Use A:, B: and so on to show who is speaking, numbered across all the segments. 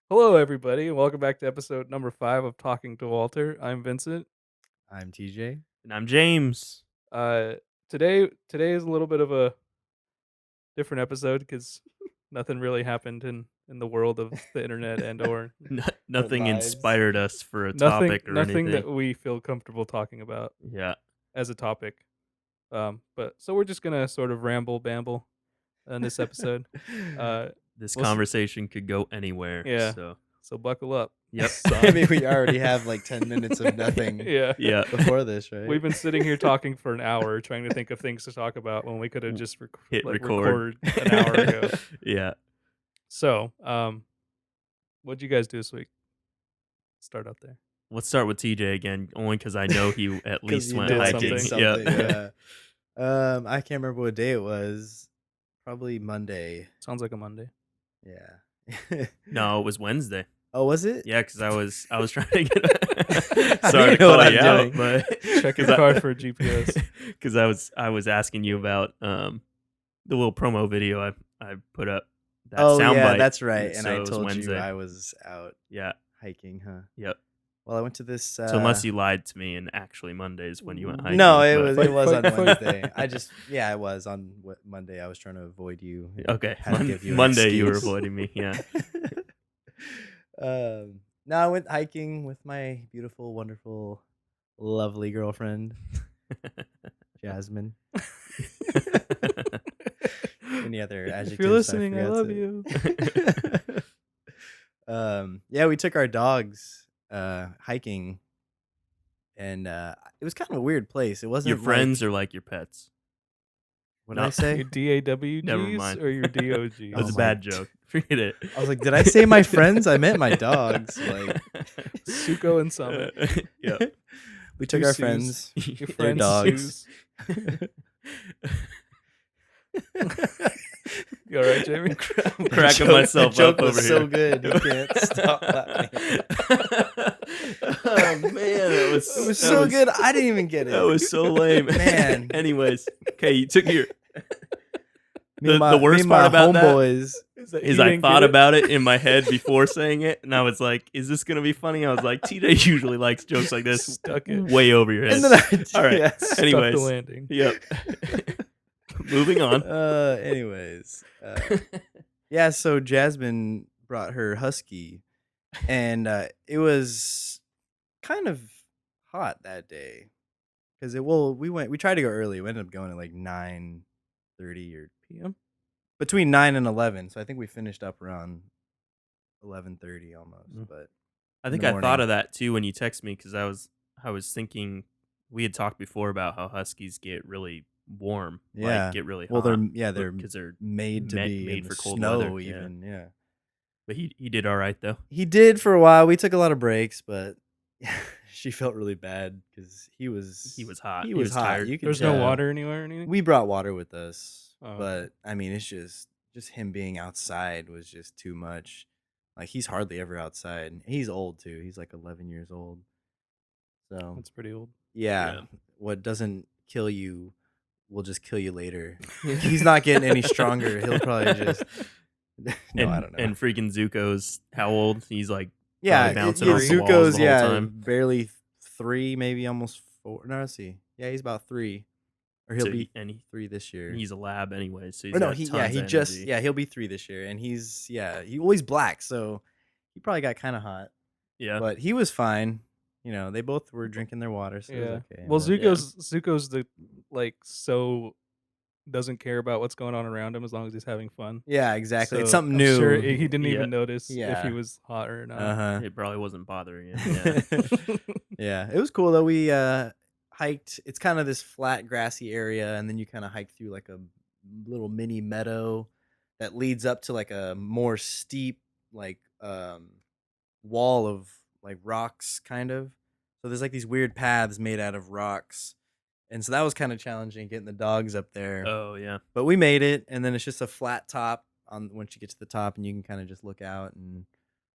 A: Hello, everybody, and welcome back to episode number 5 of Talking to Walter. I'm Vincent.
B: I'm TJ.
C: And I'm James.
A: Uh, today is a little bit of a different episode because nothing really happened in the world of the internet and or
C: Nothing
B: lives.
C: inspired us for a
A: nothing
C: topic or
A: nothing
C: anything.
A: that we feel comfortable talking about
C: Yeah.
A: as a topic. But so we're just gonna sort of bamble on this episode.
C: This
A: We'll s-
C: conversation could go anywhere.
A: Yeah.
C: So
A: So buckle up.
C: Yep.
B: I mean, we already have like 10 minutes of nothing
A: Yeah.
C: yeah.
B: before this, right?
A: We've been sitting here talking for an hour trying to think of things to talk about when we could have just
C: Hit
A: recorded
C: record.
A: an hour ago.
C: Yeah.
A: So, what'd you guys do this week? Start out there.
C: Let's start with TJ again, only because I know he at
B: 'Cause
C: least
B: you
C: went
A: did
C: hiking.
A: something.
C: Yeah.
B: I can't remember what day it was. Probably Monday.
A: Sounds like a Monday.
B: Yeah.
C: No, it was Wednesday.
B: Oh, was it?
C: Yeah, because I was trying to get.
B: I
C: Sorry to
B: know what
C: cut
B: I'm
C: you out,
B: doing.
C: but
A: Check your car for a GPS.
C: Because I was asking you about the little promo video I put up. That
B: Oh,
C: soundbite.
B: yeah, that's right. And
C: So
B: I
C: it was
B: told you
C: Wednesday.
B: I was out
C: Yeah.
B: hiking, huh?
C: Yep.
B: Well, I went to this.
C: So unless you lied to me, and actually Monday is when you went hiking.
B: No, it
C: but-
B: was on
A: Fight.
B: Wednesday. I was on Monday. I was trying to avoid you.
C: Okay,
B: Had to give you an
C: Monday you were
B: excuse.
C: avoiding me. Yeah.
B: No, I went hiking with my beautiful, wonderful, lovely girlfriend, Jasmine. Any other adjectives?
A: If you're listening, I
B: forgot
A: love
B: to-
A: you.
B: Yeah, we took our dogs hiking, and it was kind of a weird place. It wasn't
C: Your friends
B: like,
C: are like your pets.
B: what
C: No.
B: did I say?
A: Your DAWGs
C: Never mind.
A: or your DOGs?
C: That was
B: Oh
C: a
B: my-
C: bad joke. Forget it.
B: I was like, did I say my friends? I meant my dogs. Like,
A: Suko and Summit.
C: Yeah.
B: we took
A: Two
B: our
A: Sues.
B: friends,
A: Your
B: their
A: friends
B: dogs.
A: You all right, Jamie?
C: I'm cracking myself
B: that joke
C: up
B: was
C: over
B: so
C: here.
B: good. You can't stop laughing.
C: Oh man,
B: It was so good. I didn't even get it.
C: That was so lame,
B: Man.
C: Anyways, okay, you took your.
B: Me and
C: the worst
B: me and my
C: part about that
B: homeboys.
C: is I thought about it in my head before saying it, and I was like, "Is this gonna be funny?" I was like, "TJ usually likes jokes like this,
A: Stuck it.
C: way over your head."
B: And then
C: All right.
B: yeah.
A: Stuck
C: Anyways.
A: the landing.
C: Yep. Moving on.
B: Anyways. Yeah, so Jasmine brought her husky, and it was kind of hot that day because we tried to go early. We ended up going at like 9:30 or
A: PM.
B: between 9 and 11. So I think we finished up around 11:30 almost.
C: Mm.
B: But
C: I
B: in
C: think
B: the
C: I thought
B: morning.
C: of that too when you text me because I was thinking we had talked before about how huskies get really warm,
B: Yeah.
C: like get really
B: Well,
C: hot.
B: they're
C: because they're.
B: made to be
C: made
B: in
C: for
B: the
C: cold
B: snow
C: weather, yeah.
B: even. Yeah.
C: But he did all right though.
B: He did for a while. We took a lot of breaks, but she felt really bad because he was
C: hot.
B: He was hot.
C: tired.
B: You could
A: There's
B: tell.
A: no water anywhere or anything?
B: We brought water with us,
A: Oh,
B: but
A: okay.
B: I mean, it's just him being outside was just too much. Like he's hardly ever outside. He's old too. He's like 11 years old. So
A: That's pretty old.
B: yeah,
C: Yeah.
B: what doesn't kill you will just kill you later. He's not getting any stronger. He'll probably just. No, I don't know.
C: And freaking Zuko's how old? He's like
B: Yeah,
C: probably bouncing
A: off the
C: walls
B: Zuko's
C: the whole time.
B: barely 3, maybe almost 4. No, let's see. Yeah, he's about 3, or he'll
C: So
B: be
C: and
B: 3 this year.
C: he's a lab anyway, so he's
B: Or no,
C: got
B: he
C: tons of
B: just
C: energy.
B: he'll be 3 this year, and he's black, so he probably got kind of hot,
C: Yeah.
B: but he was fine. You know, they both were drinking their water, so it
A: Yeah.
B: was okay.
A: Well,
B: but-
A: Zuko's the so doesn't care about what's going on around him as long as he's having fun.
B: yeah, exactly. It's
A: So
B: something
A: I'm
B: new.
A: Sure he didn't
C: Yeah.
A: even notice if
B: Yeah.
A: he was hot or not.
B: Uh-huh.
C: It probably wasn't bothering him. Yeah.
B: Yeah, it was cool though. We hiked. It's kind of this flat, grassy area, and then you kind of hike through like a little mini meadow that leads up to like a more steep, like wall of like rocks, kind of. So there's like these weird paths made out of rocks, and so that was kind of challenging getting the dogs up there.
C: Oh yeah.
B: But we made it, and then it's just a flat top on once you get to the top, and you can kind of just look out and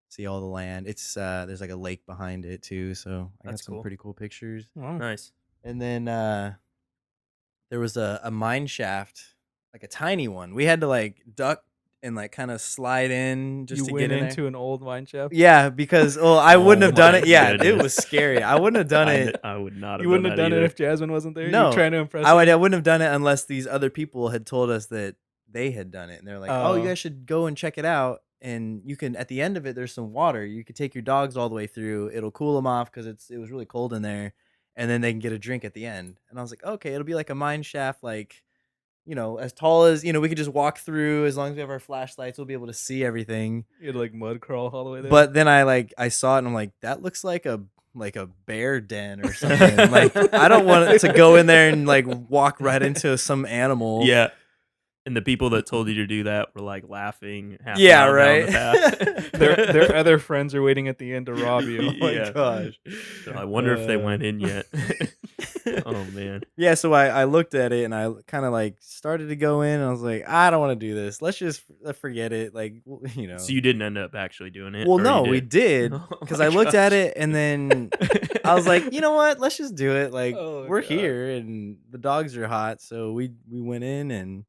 B: see all the land. It's there's like a lake behind it too, so I got
C: That's
B: some
C: cool.
B: pretty cool pictures.
A: Wow.
C: Nice.
B: And then there was a mine shaft, like a tiny one. We had to like duck and like kind of slide in just
A: You
B: to
A: went
B: get in there.
A: into an old mine shaft.
B: Yeah, because I wouldn't
C: Oh
B: have done
C: my
B: it. Yeah, it
C: goodness.
B: was scary. I wouldn't have done it.
C: I would not have
A: You wouldn't have done
C: that
A: it
C: either.
A: if Jasmine wasn't there.
B: No,
A: You're trying to impress.
B: I
A: her?
B: wouldn't have done it unless these other people had told us that they had done it, and they're like, "Oh, you
A: Oh.
B: guys should go and check it out." And you can at the end of it, there's some water. You could take your dogs all the way through. It'll cool them off because it was really cold in there, and then they can get a drink at the end. And I was like, okay, it'll be like a mine shaft, like as tall as we could just walk through as long as we have our flashlights. We'll be able to see everything.
A: You had to like mud crawl all the way there.
B: But then I saw it and I'm like, that looks like a bear den or something. Like I don't want it to go in there and like walk right into some animal.
C: Yeah. And the people that told you to do that were like laughing. Half
B: Yeah,
C: mile
B: right.
C: Down the path.
A: their other friends are waiting at the end to rob you.
B: Oh my
C: Yeah.
B: gosh.
C: So I wonder if they went in yet. Oh man.
B: Yeah, so I looked at it and I kind of like started to go in and I was like, I don't want to do this. Let's just forget it. Like,
C: So you didn't end up actually doing it?
B: Well,
C: or
B: no,
C: you
B: we did
C: Oh
B: because
C: my
B: I looked at
C: gosh.
B: it and then I was like, you know what? Let's just do it. Like,
A: Oh,
B: we're
A: God.
B: here and the dogs are hot, so we went in and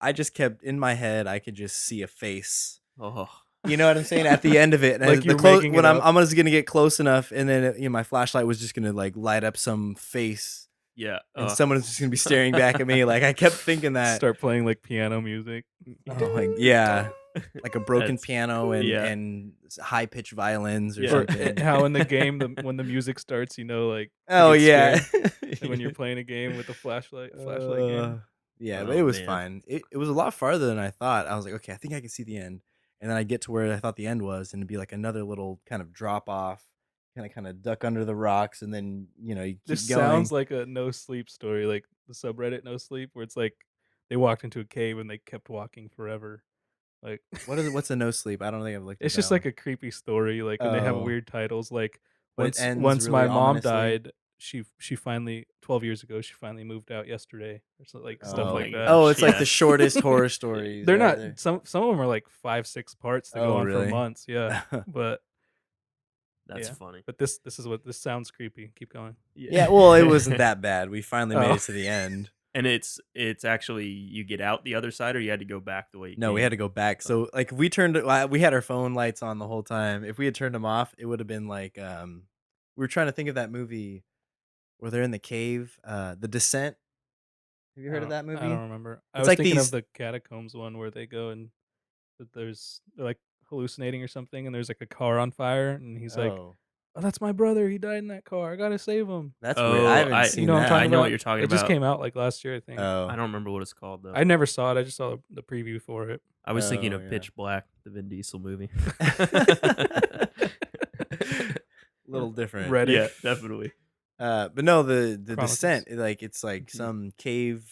B: I just kept in my head. I could just see a face.
C: Oh.
B: You know what I'm saying? At the end of it, and
A: Like
B: the
A: you're
B: close
A: making
B: when
A: it
B: I'm
A: up.
B: I'm just gonna get close enough, and then my flashlight was just gonna like light up some face,
C: Yeah.
B: and someone's just gonna be staring back at me. Like I kept thinking that.
A: Start playing like piano music.
B: Oh my, yeah, like a broken
C: That's-
B: piano and
C: yeah.
B: and high pitched violins or
C: Yeah.
A: Or
B: something.
A: how in the game when the music starts, like
B: Oh
A: you
B: yeah.
A: get scared when you're playing a game with a flashlight game.
B: Yeah, but
C: Oh,
B: it was
C: man.
B: fine. It was a lot farther than I thought. I was like, okay, I think I can see the end. And then I get to where I thought the end was, and it'd be like another little kind of drop off, kind of duck under the rocks, and then you keep
A: This
B: going.
A: sounds like a no sleep story, like the subreddit No Sleep, where it's like they walked into a cave and they kept walking forever. Like
B: What's a no sleep? I don't think I've looked.
A: it's just like a creepy story, like, and they have
B: Oh.
A: weird titles. Like
B: But it
A: once
B: ends
A: once
B: really
A: my mom
B: ominously?
A: died, she finally 12 years ago she finally moved out yesterday or so, like stuff
C: Oh
A: like
C: my
A: that.
B: Oh, it's like
C: Yeah.
B: the shortest horror stories.
A: They're
B: right
A: not
B: there.
A: some of them are like 5-6 parts that go
B: Oh,
A: on
B: really?
A: for months. Yeah, but
C: That's
A: yeah.
C: funny.
A: But this sounds creepy. Keep going.
B: Yeah, well, it wasn't that bad. We finally made
A: Oh.
B: it to the end.
C: And it's actually you get out the other side, or you had to go back the way you
B: No,
C: came?
B: we had to go back. So like if we we had our phone lights on the whole time. If we had turned them off, it would have been like we were trying to think of that movie where they're in the cave, The Descent. Have you heard of that movie?
A: I don't remember. I
B: It's
A: was
B: like
A: thinking
B: these-
A: of the catacombs one where they go and they're like hallucinating or something, and there's like a car on fire, and he's like,
B: Oh,
A: "Oh, that's my brother. He died in that car. I gotta save him."
B: that's
C: Oh,
B: weird. I haven't
C: I-
B: seen
A: You know what I'm
B: that.
A: talking
C: I know what
A: about?
C: you're talking
A: It
C: about.
A: just came out like last year, I think.
B: Oh,
C: I don't remember what it's called though.
A: I never saw it. I just saw the preview for it.
C: I was thinking
B: Oh,
C: of
B: yeah.
C: Pitch Black, the Vin Diesel movie.
B: little different.
A: Reddit.
C: Yeah, definitely.
B: But no, the
A: Chronicles.
B: Descent, it's like
C: Mhm.
B: some cave.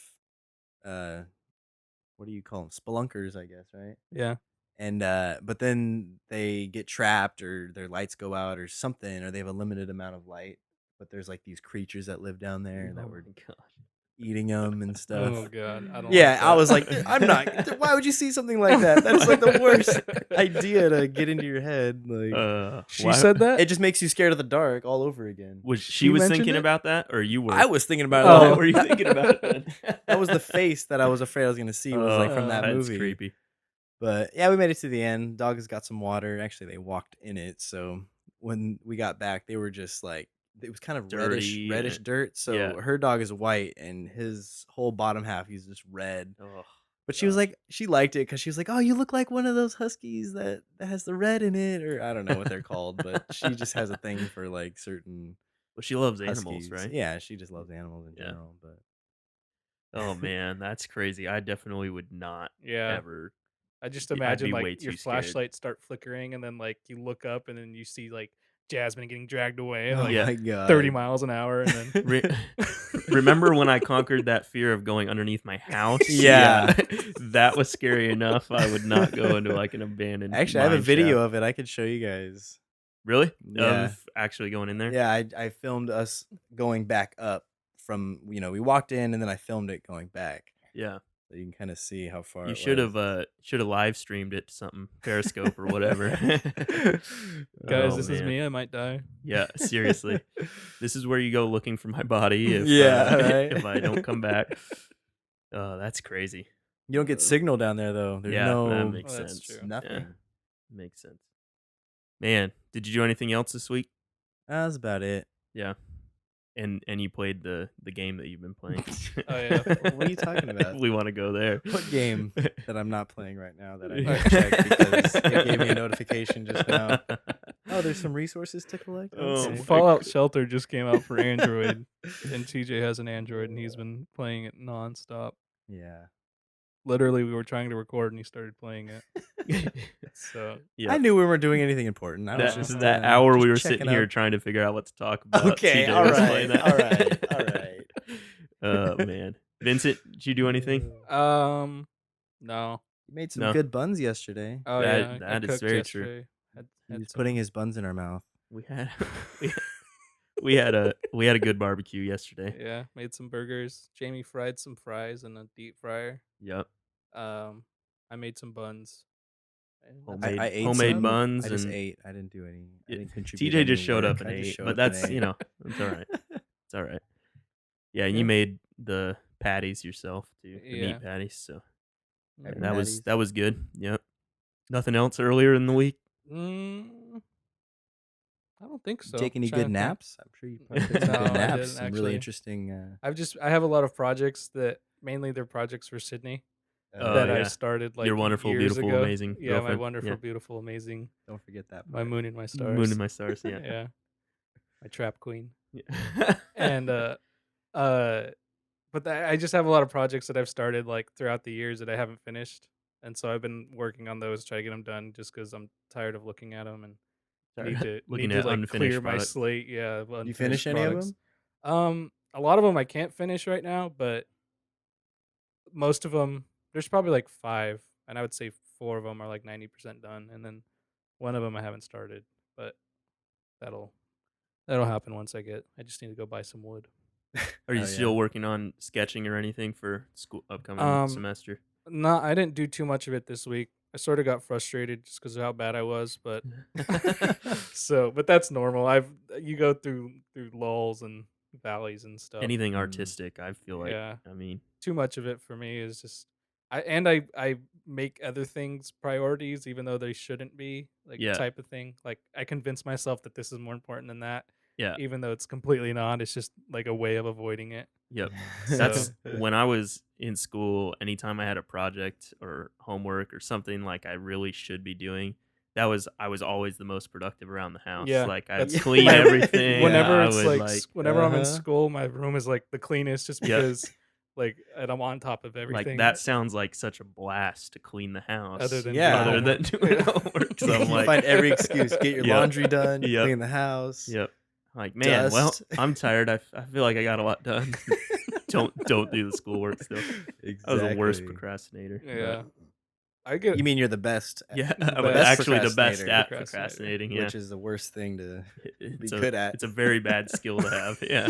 B: What do you call them? Spelunkers, I guess, right?
A: Yeah.
B: And but then they get trapped or their lights go out or something, or they have a limited amount of light. But there's like these creatures that live down there that were eating them and stuff.
A: Oh god. I don't.
B: Yeah,
A: like
B: I
A: that.
B: was like, I'm not. Why would you see something like that? That's like the worst idea to get into your head. Like,
A: She
C: why-
A: said that.
B: it just makes you scared of the dark all over again.
C: Was
A: She
C: she was
A: mentioned
C: thinking
A: it?
C: about that, or you were?
B: I was thinking about it.
A: Oh.
B: the
C: What
B: whole-
C: were you thinking about? Then?
B: That was the face that I was afraid I was gonna see. Was like from that
C: That's
B: movie.
C: creepy.
B: But yeah, we made it to the end. Dog has got some water. Actually, they walked in it. So when we got back, they were just like, it was kind of
C: Dirty
B: reddish
C: and-
B: dirt. So
C: yeah.
B: her dog is white, and his whole bottom half, he's just red.
C: Oh,
B: But she was like, she liked it because she was like, oh, you look like one of those huskies that has the red in it, or I don't know what they're called, but she just has a thing for like certain
C: well, she loves
B: huskies.
C: animals, right?
B: Yeah, she just loves animals in
C: Yeah.
B: general. But
C: Oh man, that's crazy. I definitely would not
A: Yeah.
C: ever.
A: I just
C: I'd
A: imagine
C: be way
A: like your
C: too scared.
A: flashlight start flickering, and then like you look up, and then you see like Jasmine getting dragged away
B: oh
A: like
C: Yeah.
B: my god,
A: 30 miles an hour, and then
C: Re- Remember when I conquered that fear of going underneath my house?
B: Yeah.
C: That was scary enough. I would not go into like an abandoned.
B: Actually, I have a
C: mine
B: video
C: shaft.
B: of it. I could show you guys.
C: Really?
B: Yeah.
C: Of actually going in there?
B: Yeah, I filmed us going back up from we walked in and then I filmed it going back,
C: Yeah.
B: so you can kind of see how far.
C: You
B: it
C: should
B: was.
C: have live streamed it to something, Periscope or whatever.
A: guys,
C: Oh,
A: this is
C: man.
A: me. I might die.
C: Yeah, seriously. This is where you go looking for my body if
B: Yeah, right.
C: if I don't come back. Oh, that's crazy.
B: You don't get signal down there though. There's
C: Yeah, that
B: no
C: makes
A: Well, that's
C: sense.
A: true.
B: nothing.
C: Yeah, makes sense. Man, did you do anything else this week?
B: That's about it.
C: Yeah. And you played the game that you've been playing.
A: Oh, yeah.
B: What are you talking about?
C: We want to go there.
B: What game that I'm not playing right now that I need to check because it gave me a notification just now? Oh, there's some resources to collect.
C: Oh,
B: Okay.
A: Fallout Shelter just came out for Android, and TJ has an Android, and he's been playing it nonstop.
B: Yeah.
A: Literally, we were trying to record, and he started playing it. So
C: Yeah.
B: I knew we weren't doing anything important. I was
C: That,
B: just
C: that hour
B: just
C: we were
B: checking
C: sitting here
B: up.
C: trying to figure out what to talk about.
B: Okay,
C: TJ
B: all
C: was playing
B: right,
C: that.
B: all right.
C: Oh man, Vincent, did you do anything?
A: no.
B: You made some
C: No.
B: good buns yesterday.
A: Oh
C: That-
A: yeah, I
C: that is
A: cooked
C: very true.
A: yesterday.
B: He was
A: some-
B: putting his buns in our mouth.
C: We had we had a good barbecue yesterday.
A: Yeah, made some burgers. Jamie fried some fries in a deep fryer.
C: Yep,
A: I made some buns. And
C: Homemade-
B: I ate
C: homemade
B: some.
C: buns
B: I just
C: and-
B: ate. I didn't do any. I
C: Yeah,
B: didn't contribute.
C: TJ just
B: any
C: showed
B: work.
C: up and
B: I just
C: ate,
B: showed
C: but
B: up
C: that's
B: and ate.
C: it's all right. It's all right. Yeah, and
A: Yeah.
C: you made the patties yourself too, the
A: Yeah.
C: meat patties. So
B: Happy
C: that was
B: patties.
C: that was good. Yep. Nothing else earlier in the week.
A: I don't think so.
B: Take any
A: Trying to
B: good
A: think.
B: naps? I'm sure you probably took some
A: No,
B: good
A: I
B: naps.
A: didn't
B: Some
A: actually.
B: really interesting.
A: I have a lot of projects that mainly they're projects for Sydney
C: Oh,
A: that I
C: yeah.
A: started like
C: Your wonderful,
A: years
C: beautiful,
A: ago.
C: amazing
A: Yeah, my
C: girlfriend.
A: wonderful,
C: Yeah.
A: beautiful, amazing,
B: Don't forget that.
A: my
B: part.
A: moon and my stars.
C: Moon and my stars. Yeah.
A: Yeah, my trap queen.
C: Yeah.
A: And but I just have a lot of projects that I've started like throughout the years that I haven't finished, and so I've been working on those, try to get them done, just because I'm tired of looking at them and need to
C: Looking at
A: like
C: unfinished
A: clear my
C: products.
A: slate. Yeah, of
B: You
A: unfinished
B: finish any of
A: products.
B: them?
A: A lot of them I can't finish right now, but most of them, there's probably like 5, and I would say 4 of them are like 90% done, and then one of them I haven't started, but that'll happen once I just need to go buy some wood.
C: Are you
B: Oh,
C: still
B: yeah.
C: working on sketching or anything for school upcoming semester?
A: No, I didn't do too much of it this week. I sort of got frustrated just because of how bad I was, but but that's normal. You go through lulls and valleys and stuff.
C: Anything artistic, I feel like.
A: Yeah.
C: I mean,
A: Too much of it for me is just I make other things priorities even though they shouldn't be, like
C: Yeah.
A: type of thing. Like I convince myself that this is more important than that,
C: yeah.
A: even though it's completely not. It's just like a way of avoiding it.
C: Yep.
A: So-
C: That's when I was in school, anytime I had a project or homework or something like I really should be doing, I was always the most productive around the house.
A: Yeah,
C: Like I'd
A: that's-
C: clean
B: My-
C: everything.
A: Whenever
C: I
A: it's
C: would,
A: like whenever I'm in
B: Uh-huh.
A: school, my room is like the cleanest just
C: Yep.
A: because and I'm on top of everything.
C: like that sounds like such a blast to clean the house.
A: Other than
B: Yeah.
C: other than doing
A: Yeah.
C: homework. So I'm
B: you
C: like,
B: find every excuse. Get your
C: Yep.
B: laundry done.
C: Yep.
B: Clean the house.
C: yep. Like, man, well,
B: Dust.
C: I'm tired. I feel like I got a lot done. don't do the schoolwork still.
B: Exactly.
C: I was the worst procrastinator. but-
A: Yeah. I get
B: You mean you're the best? At,
C: Yeah,
A: The
C: I was
A: best
C: actually the best
B: procrastinator.
C: at
A: Procrastinator.
C: procrastinating. Yeah,
B: Which is the worst thing to.
C: it's
B: good at.
C: It's a very bad skill to have. Yeah.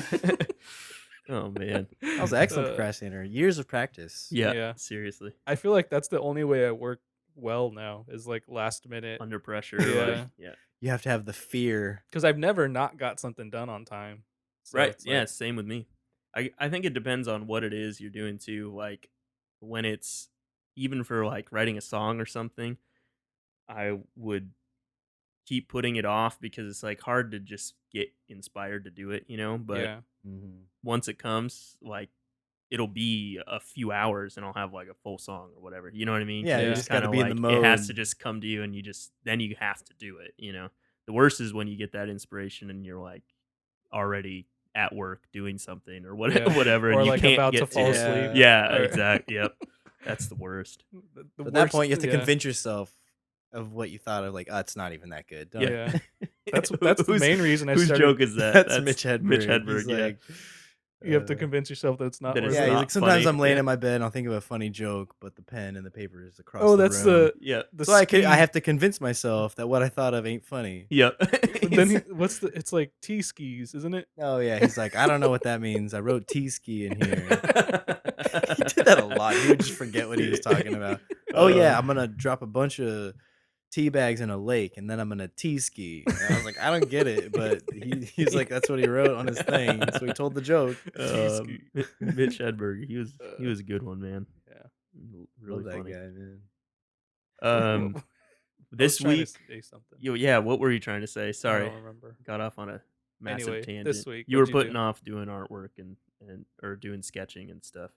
C: Oh man.
B: I was an excellent
A: Uh,
B: procrastinator. Years of practice.
C: Yeah.
A: Yeah.
C: Seriously.
A: I feel like that's the only way I work well now is like last minute,
C: Under pressure.
A: Yeah.
C: Like, yeah.
B: You have to have the fear.
A: because I've never not got something done on time. So
C: Right.
A: it's
C: Yeah.
A: like-
C: Same with me. I think it depends on what it is you're doing too. Like when it's even for like writing a song or something, I would keep putting it off because it's like hard to just get inspired to do it, But
A: yeah.
B: Mhm.
C: once it comes, like it'll be a few hours and I'll have like a full song or whatever. You know what I mean?
B: Yeah,
A: you
C: It's
B: just gotta
C: kinda
B: be in the
C: like, It has to
B: mode.
C: just come to you and then you have to do it, The worst is when you get that inspiration and you're like already at work doing something or whatever,
A: Yeah.
C: whatever,
A: Or
C: and you
A: like
C: can't
A: about
C: get
A: to fall
C: it.
A: asleep.
C: Yeah,
A: Or-
C: exactly. Yep. That's the worst.
A: The
B: At that
A: worst-
B: point, you have to
A: yeah.
B: convince yourself of what you thought of. Like, oh, it's not even that good. Don't-
A: Yeah. That's the
C: Whose-
A: main reason I
C: Whose
A: started.
C: joke is that?
B: That's Mitch Hedberg.
C: Mitch
B: He's
C: Hedberg, yeah.
B: like,
A: You have to
B: uh,
A: convince yourself that it's not.
C: That
A: worth
C: it's
B: Yeah,
A: it.
B: he's
C: not
B: like, sometimes
C: funny,
B: I'm laying
C: yeah.
B: in my bed and I'll think of a funny joke, but the pen and the paper is across
A: Oh,
B: the
A: that's
B: room.
C: Yeah.
A: the
B: So I
A: ski-
B: have to convince myself that what I thought of ain't funny.
C: Yep.
A: But then it's like T skis, isn't it?
B: Oh yeah, he's like, I don't know what that means. I wrote T-ski in here. He did that a lot. He would just forget what he was talking about. Oh yeah, I'm gonna drop a bunch of tea bags in a lake and then I'm gonna T-ski. And I was like, I don't get it, but he's like, that's what he wrote on his thing. So he told the joke.
C: Mitch Hedberg, he was a good one, man.
A: Yeah.
C: Really
B: Love that
C: funny.
B: guy, man.
A: What
C: Um,
A: I was
C: this
A: trying to
C: week,
A: say something.
C: yeah. What were you trying to say?
A: I
C: Sorry,
A: don't remember.
C: got off on a massive
A: Anyway, this
C: tangent.
A: week,
C: You were
A: what'd you do?
C: putting off doing artwork and or doing sketching and stuff.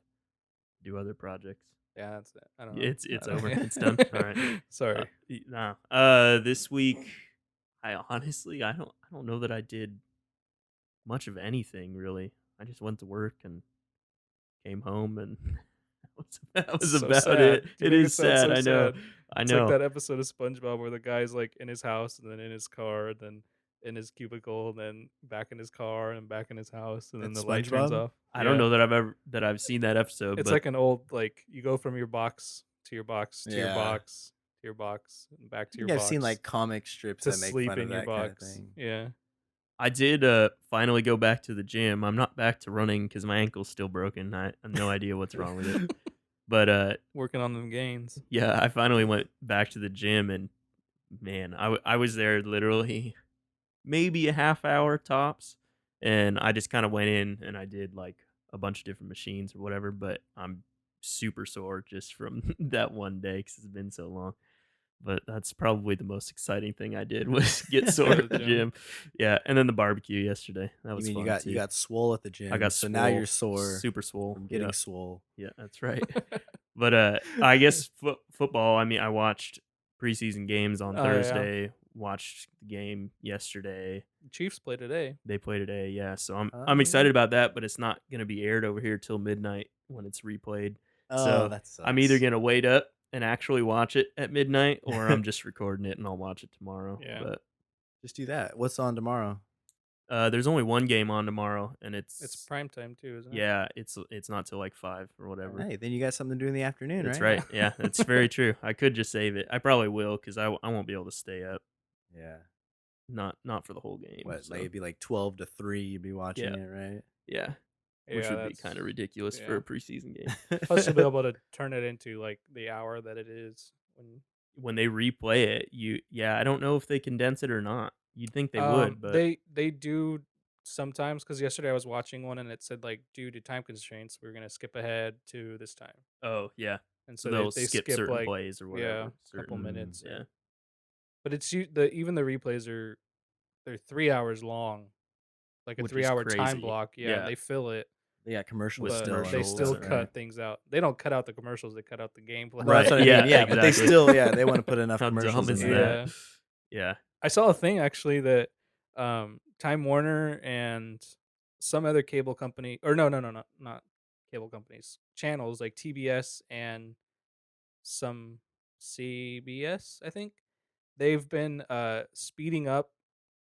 C: Do other projects.
A: Yeah, that's it. I don't know.
C: It's
A: I
C: over. It's done. All right.
A: don't- Sorry.
C: Nah. This week, I honestly, I don't know that I did much of anything really. I just went to work and came home, and that
A: It's
C: was
A: so
C: about
A: sad.
C: it.
A: You
C: It
A: make it
C: is
A: sound
C: sad.
A: so
C: I know.
A: sad.
C: I
A: It's like
C: know.
A: that episode of SpongeBob where the guy's like in his house and then in his car, and then in his cubicle, and then back in his car and back in his house, and then
B: That's
A: the light turns
B: SpongeBob?
A: off.
C: I don't
A: Yeah.
C: know that I've seen that episode,
A: It's
C: but
A: like an old like you go from your box to your box to your
B: Yeah.
A: box to your box and back
B: I
A: to your
B: think I've seen
A: box
B: like comic strips
A: to
B: that make
A: sleep
B: fun
A: in
B: of
A: your
B: that kind of
A: box.
B: thing.
A: Yeah.
C: I did finally go back to the gym. I'm not back to running because my ankle's still broken. I have no idea what's wrong with it. But
A: Working on them gains.
C: yeah, I finally went back to the gym, and man, I was there literally maybe a half hour tops, and I just kind of went in and I did like a bunch of different machines or whatever. But I'm super sore just from that one day because it's been so long. But that's probably the most exciting thing I did was get sore
A: Go to
C: at
A: the
C: the
A: gym.
C: gym. Yeah, and then the barbecue yesterday. That
B: You
C: was
B: mean
C: fun
B: you
C: too.
B: got swole at the
C: I
B: gym,
C: got
B: so now you're
C: swole,
B: sore
C: super swole.
B: from
C: Yeah,
B: getting swole.
C: yeah, that's right. But I guess football. I mean, I watched preseason games on
A: Oh yeah.
C: Thursday. Watched the game yesterday.
A: Chiefs play today.
C: They play today. Yeah, so I'm
B: Um,
C: excited about that. But it's not going to be aired over here till midnight when it's replayed.
B: oh,
C: So
B: that
C: I'm either
B: sucks.
C: going to wait up and actually watch it at midnight, or I'm just recording it and I'll watch it tomorrow.
A: Yeah.
C: But
B: Just do that. What's on tomorrow?
C: there's only one game on tomorrow, and
A: It's prime time too, isn't it?
C: yeah, it's not till like 5 or whatever.
B: Hey, then you got something to do in the afternoon,
C: That's
B: right?
C: right. Yeah, that's very true. I could just save it. I probably will because I won't be able to stay up.
B: Yeah.
C: Not for the whole game.
B: What?
C: So
B: Like it'd be like 12 to 3. You'd be watching
C: yeah,
B: it, right?
C: yeah, which
A: Yeah,
C: would be
A: that's
C: kind of ridiculous for
A: yeah.
C: a preseason game.
A: Plus, you'll be able to turn it into like the hour that it is when.
C: When they replay it, I don't know if they condense it or not. You'd think they would, but
A: They do sometimes because yesterday I was watching one and it said like due to time constraints we're gonna skip ahead to this time,
C: oh yeah,
A: and
C: so
A: so
C: they'll
A: they
C: skip
A: skip
C: certain
A: like
C: plays or
A: yeah
C: whatever.
A: a couple
C: Certain
A: minutes
C: yeah,
A: but it's the even the replays are they're 3 hours long, like a
C: which is
A: 3 hour time
C: crazy.
A: block, yeah, and
C: Yeah,
A: they fill it,
B: They got commercials
C: with
A: but
B: still
A: they
B: and
C: commercials
A: still
B: stuff,
C: and
B: right?
A: cut things out. They don't cut out the commercials, they cut out the gameplay.
B: Well, that's what I
C: right.
B: mean.
C: Yeah,
B: Yeah, but they
C: exactly.
B: still, they want to put enough
C: How
B: commercials
C: dumb
B: in
C: is
B: there.
C: that?
A: Yeah,
C: Yeah.
A: I saw a thing actually that Time Warner and some other cable company, or not cable companies, channels like TBS and some CBS, I think, they've been speeding up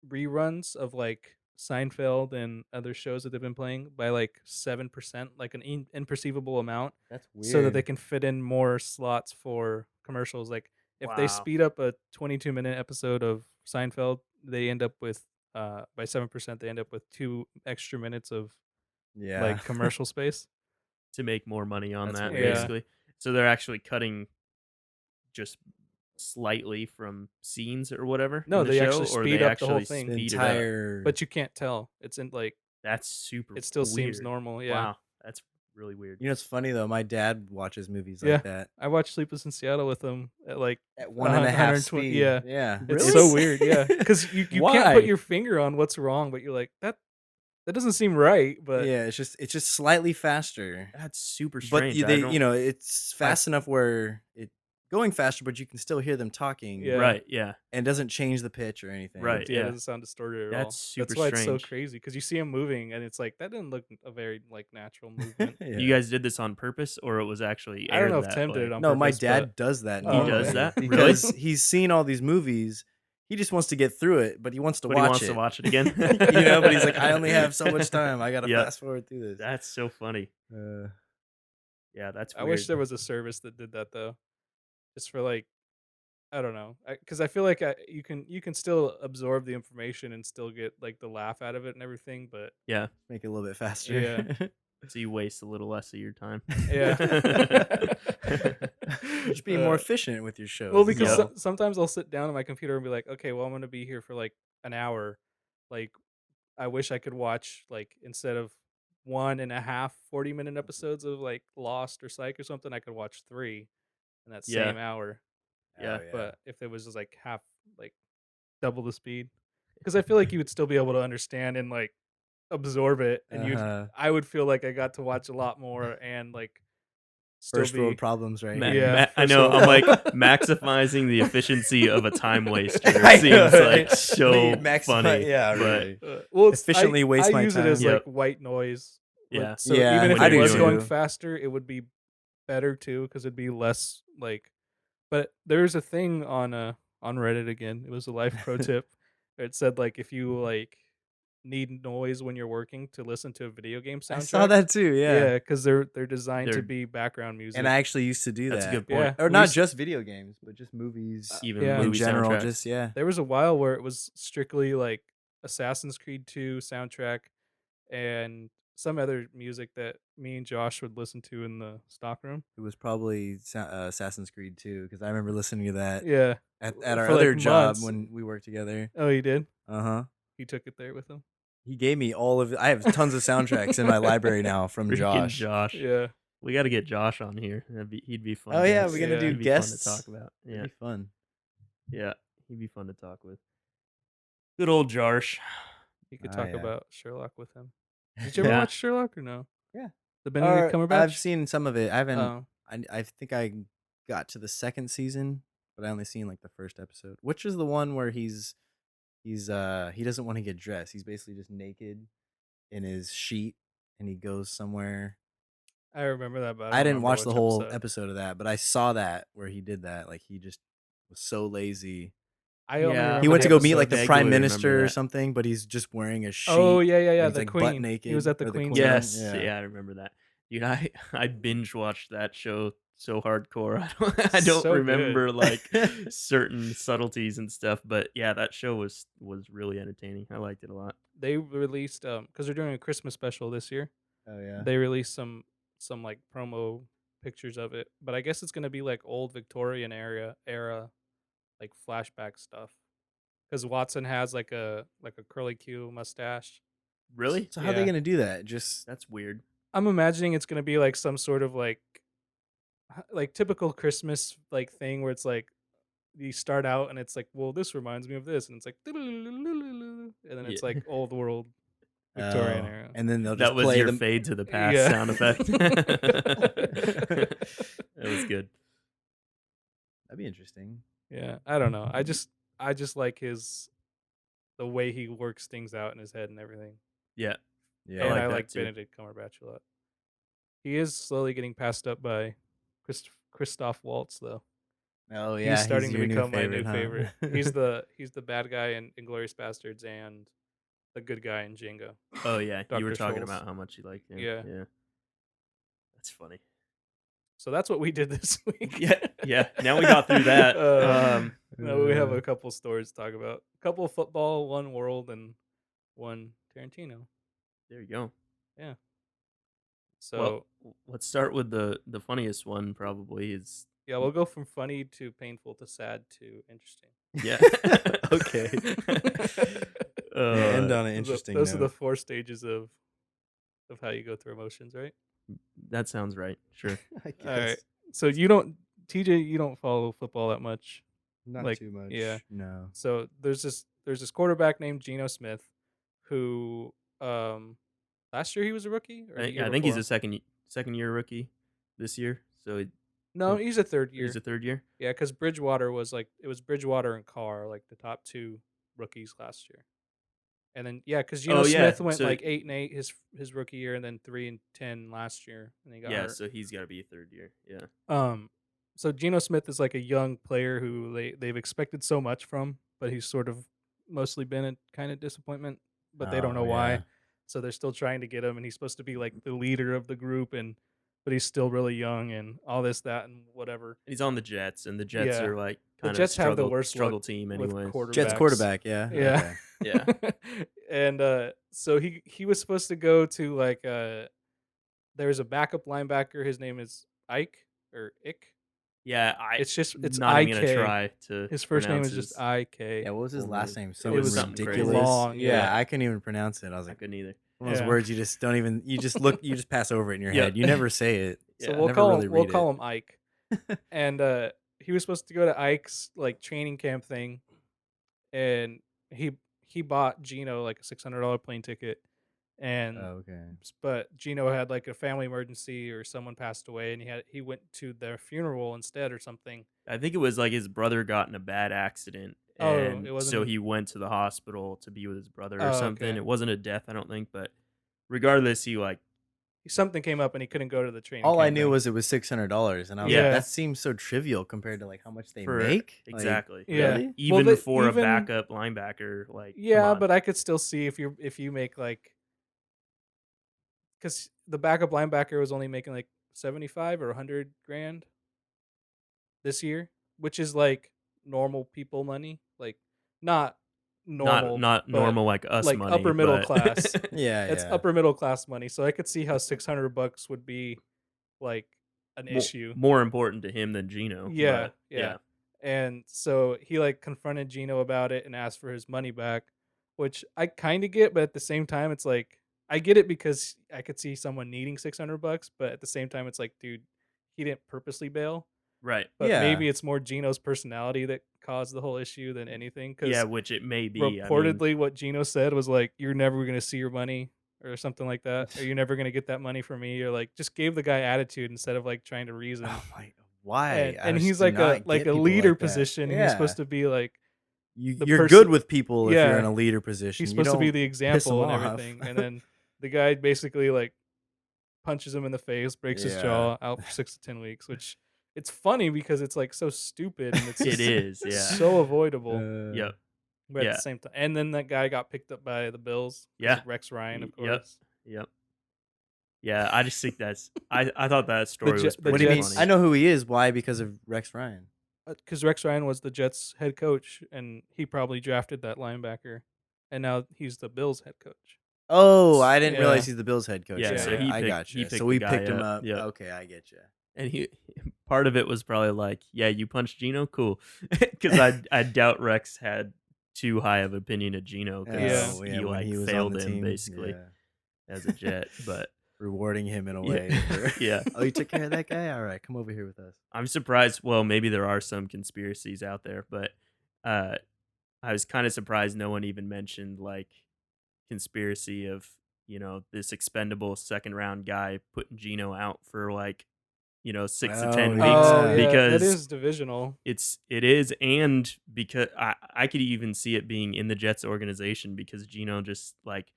A: reruns of like Seinfeld and other shows that they've been playing by like 7%, like an imperceivable amount,
B: That's
A: so that they
B: weird.
A: can fit in more slots for commercials. Like if they
C: Wow.
A: speed up a 22-minute episode of Seinfeld, they end up with by 7%, they end up with 2 extra minutes of
B: Yeah.
A: like commercial space.
C: To make more money on
B: That's
C: that,
A: Yeah.
B: weird.
C: basically. So they're actually cutting just slightly from scenes or whatever
A: No,
C: in the
A: they
C: show,
A: actually
C: or
A: speed
C: they
A: up the whole
C: actually
A: thing,
B: The
C: speed it up.
B: entire.
A: but you can't tell. It's in like
C: That's super
A: it still seems
C: weird.
A: normal. Yeah.
C: Wow, that's really weird.
B: You know, it's funny though. My dad watches movies
A: Yeah.
B: like that
A: I watched Sleepless in Seattle with them at like
B: at 1.5
A: 120.
B: speed.
A: Yeah.
B: Yeah.
A: It's
C: Really?
A: so weird. Yeah. Because you can't put
B: Why?
A: your finger on what's wrong, but you're like, that doesn't seem right. But
B: Yeah, it's just slightly faster.
C: That's super
B: But
C: strange. I
B: they,
C: don't.
B: it's fast enough where it going faster, but you can still hear them talking.
A: Yeah.
C: Right. Yeah.
B: And it doesn't change the pitch or anything.
C: Right.
A: yeah, it
C: Yeah.
A: doesn't sound distorted at
C: That's
A: all.
C: super
A: That's why it's so
C: strange.
A: crazy because you see him moving and it's like that didn't look a very like natural movement.
B: Yeah.
C: You guys did this on purpose, or it was actually
A: I don't
C: aired
A: know if
C: that
A: Tim
C: way?
A: did it on
B: No, my
A: purpose,
B: dad does that.
A: He does
B: normally
C: that? Really?
B: because he's seen all these movies. He just wants to get through it, but he wants to
C: But he
B: watch
C: wants
B: it.
C: to watch it again.
B: But he's like, I only have so much time. I gotta
C: Yep.
B: fast forward through this.
C: That's so funny.
B: Uh,
C: Yeah, that's
A: I
C: weird.
A: wish there was a service that did that though, just for like I don't know, because I feel like you can still absorb the information and still get like the laugh out of it and everything, but
C: Yeah.
B: make it a little bit faster.
A: Yeah.
C: So you waste a little less of your time.
A: yeah.
B: Just being more efficient with your shows.
A: Well,
B: is
A: because
B: all.
A: sometimes I'll sit down on my computer and be like, okay, well, I'm gonna be here for like an hour. Like, I wish I could watch like instead of 1.5 40-minute episodes of like Lost or Psych or something, I could watch 3 in that
C: Yeah.
A: same hour.
C: Yeah.
B: Oh yeah.
A: But if it was just like half, like double the speed, because I feel like you would still be able to understand and like absorb it, and
B: Uh-huh.
A: I would feel like I got to watch a lot more and like still
B: First world
A: be
B: problems right
A: Yeah,
B: here.
C: I
A: first
C: know.
A: world
C: I'm like
A: problem.
C: maximizing the efficiency of a time waster.
B: I
C: It
B: know,
C: seems
B: right?
C: like so funny.
B: Yeah,
C: but
B: really.
A: Well,
B: Efficiently
A: I
B: waste my
A: use it as
B: time.
A: like
C: Yep.
A: white noise.
C: Yeah.
A: So even
B: Yeah,
A: if
C: When
B: I
A: it
C: you're
B: do
A: was
C: doing
A: going
B: too.
A: faster, it would be better too because it'd be less like. But there's a thing on Reddit again. It was a life pro tip. It said like if you like need noise when you're working to listen to a video game
B: I saw
A: soundtrack.
B: that too. Yeah,
A: Yeah, because they're designed to
C: They're
A: be background music.
B: and I actually used to do
C: That's a
B: that.
C: good point.
A: Yeah,
B: Or
A: we
B: not
A: used,
B: just video games, but just movies
C: Even
A: yeah.
B: in
C: movie
B: general.
C: soundtracks.
B: Just yeah.
A: There was a while where it was strictly like Assassin's Creed 2 soundtrack and some other music that me and Josh would listen to in the stockroom.
B: It was probably Assassin's Creed 2 because I remember listening to that
A: Yeah,
B: at our
A: for like
B: other job
A: months.
B: when we worked together.
A: Oh, he did.
B: Uh-huh.
A: He took it there with him.
B: He gave me all of it. I have tons of soundtracks in my library now from
C: Freaking
B: Josh.
C: Josh.
A: Yeah,
C: We got to get Josh on here. He'd be fun.
B: Oh yeah, we're
A: Yeah.
B: gonna do
C: He'd be
B: guests.
C: fun to talk about.
B: It'd
C: Yeah.
B: be fun.
C: Yeah. He'd be fun to talk with. Good old Josh.
A: you could
B: Ah,
A: talk
B: yeah.
A: about Sherlock with him. Did you ever
C: Yeah.
A: watch Sherlock or no?
B: Yeah.
A: The Benedict
B: Or
A: Cumberbatch.
B: I've seen some of it. I haven't.
A: Oh,
B: I think I got to the second season, but I only seen like the first episode. Which is the one where he doesn't want to get dressed. He's basically just naked in his sheet and he goes somewhere.
A: I remember that, but
B: I
A: don't
B: didn't
A: remember
B: watch the
A: which
B: whole episode of that, but I saw that where he did that. Like he just was so lazy.
A: I only
C: Yeah.
A: remember
B: He went
A: the
B: to go meet
A: episode.
B: like the
C: Vaguely
B: prime
C: remember
B: minister or
C: that.
B: something, but he's just wearing a sheet.
A: Oh yeah, yeah,
B: and
A: yeah.
B: he's
A: The
B: like
A: Queen.
B: butt naked.
A: He was at the
B: or
A: Queen's
B: Queen.
A: house.
C: Yes.
B: Yeah.
C: Yeah, I remember that. Dude, I binge watched that show so hardcore. I don't
A: So good.
C: remember like certain subtleties and stuff, but yeah, that show was really entertaining. I liked it a lot.
A: They released because they're doing a Christmas special this year.
B: Oh yeah.
A: They released some like promo pictures of it, but I guess it's gonna be like old Victorian era like flashback stuff. Because Watson has like a curly Q mustache.
C: Really?
B: So how are they
A: Yeah.
B: gonna do that? Just
C: That's weird.
A: I'm imagining it's gonna be like some sort of like typical Christmas like thing where it's like you start out and it's like, well, this reminds me of this, and it's like, and then it's
C: Yeah.
A: like old world Victorian
B: oh,
A: era.
B: and then they'll just
C: That was
B: play
C: your
B: them.
C: fade to the past
A: Yeah.
C: sound effect. That was good.
B: That'd be interesting.
A: Yeah, I don't know. I just like the way he works things out in his head and everything.
C: Yeah.
B: Yeah.
A: And
C: like
A: I
C: that
A: like
C: too.
A: Benedict Cumberbatch a lot. He is slowly getting passed up by Christoph Waltz, though.
B: Oh yeah.
A: He's starting to
B: your new
A: become my new
B: huh?
A: favorite. He's the bad guy in Inglourious Bastards and the good guy in Django.
C: Oh yeah, you were
A: Dr.
C: talking
A: Scholl's.
C: about how much you liked him.
A: Yeah.
C: Yeah. That's funny.
A: So that's what we did this week.
C: Yeah. Now we got through that.
A: No, we have a couple stories to talk about. A couple of football, one world, and one Tarantino.
C: There you go.
A: Yeah. So
C: Well, let's start with the funniest one. Probably is
A: yeah, we'll go from funny to painful to sad to interesting.
C: yeah.
B: Okay. End on an interesting
A: Those are the
B: note.
A: 4 stages of how you go through emotions, right?
C: That sounds right. Sure.
B: I guess.
A: All right. So you don't, TJ, you don't follow football that much.
B: Not
A: like,
B: too much.
A: yeah.
B: No.
A: So there's this quarterback named Geno Smith, who last year he was a rookie. Or the year
C: I think he's
A: before?
C: a second year rookie this year. So
A: No, he's a third year.
C: he's a third year.
A: Yeah, because Bridgewater was like it was Bridgewater and Carr, like the top 2 rookies last year. And then because Geno
C: Oh, yeah,
A: Smith went
C: so-
A: like 8-8 his rookie year, and then 3-10 last year, and he got
C: Yeah.
A: hurt.
C: So he's got to be a third year. Yeah.
A: So Geno Smith is like a young player who they've expected so much from, but he's sort of mostly been a kind of disappointment, but they don't know
B: Oh,
A: why.
B: yeah.
A: So they're still trying to get him, and he's supposed to be like the leader of the group, but he's still really young and all this, that, and whatever.
C: He's on the Jets, and the Jets
A: Yeah.
C: are like
A: The
C: kind
A: Jets
C: of
A: have the worst
C: struggle
A: luck
C: team
A: with
C: anyways.
A: quarterbacks.
B: Jets quarterback. Yeah.
A: Yeah.
C: Yeah.
A: And so he was supposed to go to like there's a backup linebacker. His name is Ike or Ick.
C: Yeah.
A: It's
C: not even
A: IK.
C: gonna try to.
A: His first name is
C: pronounce
A: just IK.
B: Yeah. What was his
C: Full
B: last
C: name.
B: name? So
A: It was
C: something crazy.
B: ridiculous.
A: long,
B: Yeah.
A: yeah.
B: I couldn't even pronounce it. I was
C: I
B: like,
C: couldn't either.
B: One of those
A: Yeah.
B: words you just don't even you just pass over it in your
C: Yep.
B: head. You never say it.
A: So
C: Yeah.
B: Never really
A: we'll
B: read it.
A: call him Ike. And he was supposed to go to Ike's like training camp thing, and he he bought Gino like a $600 plane ticket, and
B: Oh, okay.
A: but Gino had like a family emergency or someone passed away, and he went to their funeral instead or something.
C: I think it was like his brother got in a bad accident,
A: Oh,
C: and
A: it
C: so
A: wasn't.
C: he went to the hospital to be with his brother or
A: Oh,
C: something.
A: okay.
C: It wasn't a death, I don't think, but regardless, he like
A: Something came up and he couldn't go to the training
B: All I
A: camp
B: knew
A: thing.
B: was it was $600, and I was
C: Yeah.
B: like, that seems so trivial compared to like how much they
C: for
B: make. Like,
C: exactly,
A: Yeah.
B: really?
C: even
A: Well,
C: for a
A: even
C: backup linebacker, like come
A: yeah,
C: on,
A: but I could still see if you make like, because the backup linebacker was only making like 75 or 100 grand this year, which is like normal people money, like not
C: not
A: normal,
C: not
A: but
C: normal like us
A: like
C: money,
A: upper middle
C: but
A: class.
B: Yeah,
A: It's
B: yeah.
A: upper middle class money, so I could see how $600 would be like an issue.
C: more important to him than Gino.
A: Yeah,
C: But
A: yeah. And so he like confronted Gino about it and asked for his money back, which I kind of get, but at the same time, it's like I get it because I could see someone needing $600, but at the same time, it's like, dude, he didn't purposely bail.
C: right,
A: But
B: Yeah.
A: maybe it's more Gino's personality that caused the whole issue than anything.
C: yeah,
A: Because
C: which it may be. I mean,
A: reportedly, what Gino said was like, "You're never gonna see your money." Or something like that, or you're never gonna get that money from me, or like just gave the guy attitude instead of like trying to reason.
B: Oh my, why?
A: And
B: I just
A: he's
B: do
A: like
B: not
A: a
B: get people
A: leader
B: like that.
A: position. He's
B: Yeah.
A: supposed to be like the
B: You're
A: person.
B: good with people if you're in
A: Yeah,
B: a leader position.
A: he's
B: You
A: supposed to be
B: don't
A: the
B: piss them
A: example and
B: off.
A: everything. And then the guy basically like punches him in the face, breaks his
B: Yeah.
A: jaw, out for 6 to 10 weeks. Which it's funny because it's like so stupid and it's
C: it
A: just
C: is. Yeah.
A: so avoidable.
C: Yep.
A: But at
C: Yeah.
A: the same time, and then that guy got picked up by the Bills because
C: Yeah.
A: of Rex Ryan, of
C: Yep.
A: course.
C: Yep. Yeah. I just think that's. I thought that story was
A: the
B: What do you
C: pretty
B: mean?
A: Jets-
C: funny.
B: I know who he is. Why? Because of Rex Ryan.
A: Because Rex Ryan was the Jets' head coach, and he probably drafted that linebacker, and now he's the Bills' head coach.
B: Oh, I didn't
A: Yeah.
B: realize he's the Bills head coach.
C: Yeah,
A: Yeah,
C: so
A: yeah.
C: he
B: I
C: picked,
B: got
C: he
B: you.
C: picked
B: So
C: the
B: we
C: guy
B: picked him
C: up.
B: up.
C: Yeah.
B: Okay, I get you.
C: And he part of it was probably like, yeah, you punched Gino, cool, because I doubt Rex had too high of opinion of Gino because
A: Yeah.
C: he
B: when
C: like
B: he was on
C: failed
B: the
C: him
B: team,
C: basically
B: yeah.
C: as a Jet. But
B: Rewarding him in a
C: Yeah.
B: way. For,
C: Yeah.
B: Oh, you took care of that guy? All right, come over here with us.
C: I'm surprised. Well, maybe there are some conspiracies out there, but uh, I was kind of surprised no one even mentioned like conspiracy of this expendable second round guy putting Gino out for like 6 to 10 weeks
A: Oh
B: Yeah.
A: yeah, that
C: because
A: is divisional.
C: it is, and because I could even see it being in the Jets organization because Gino just like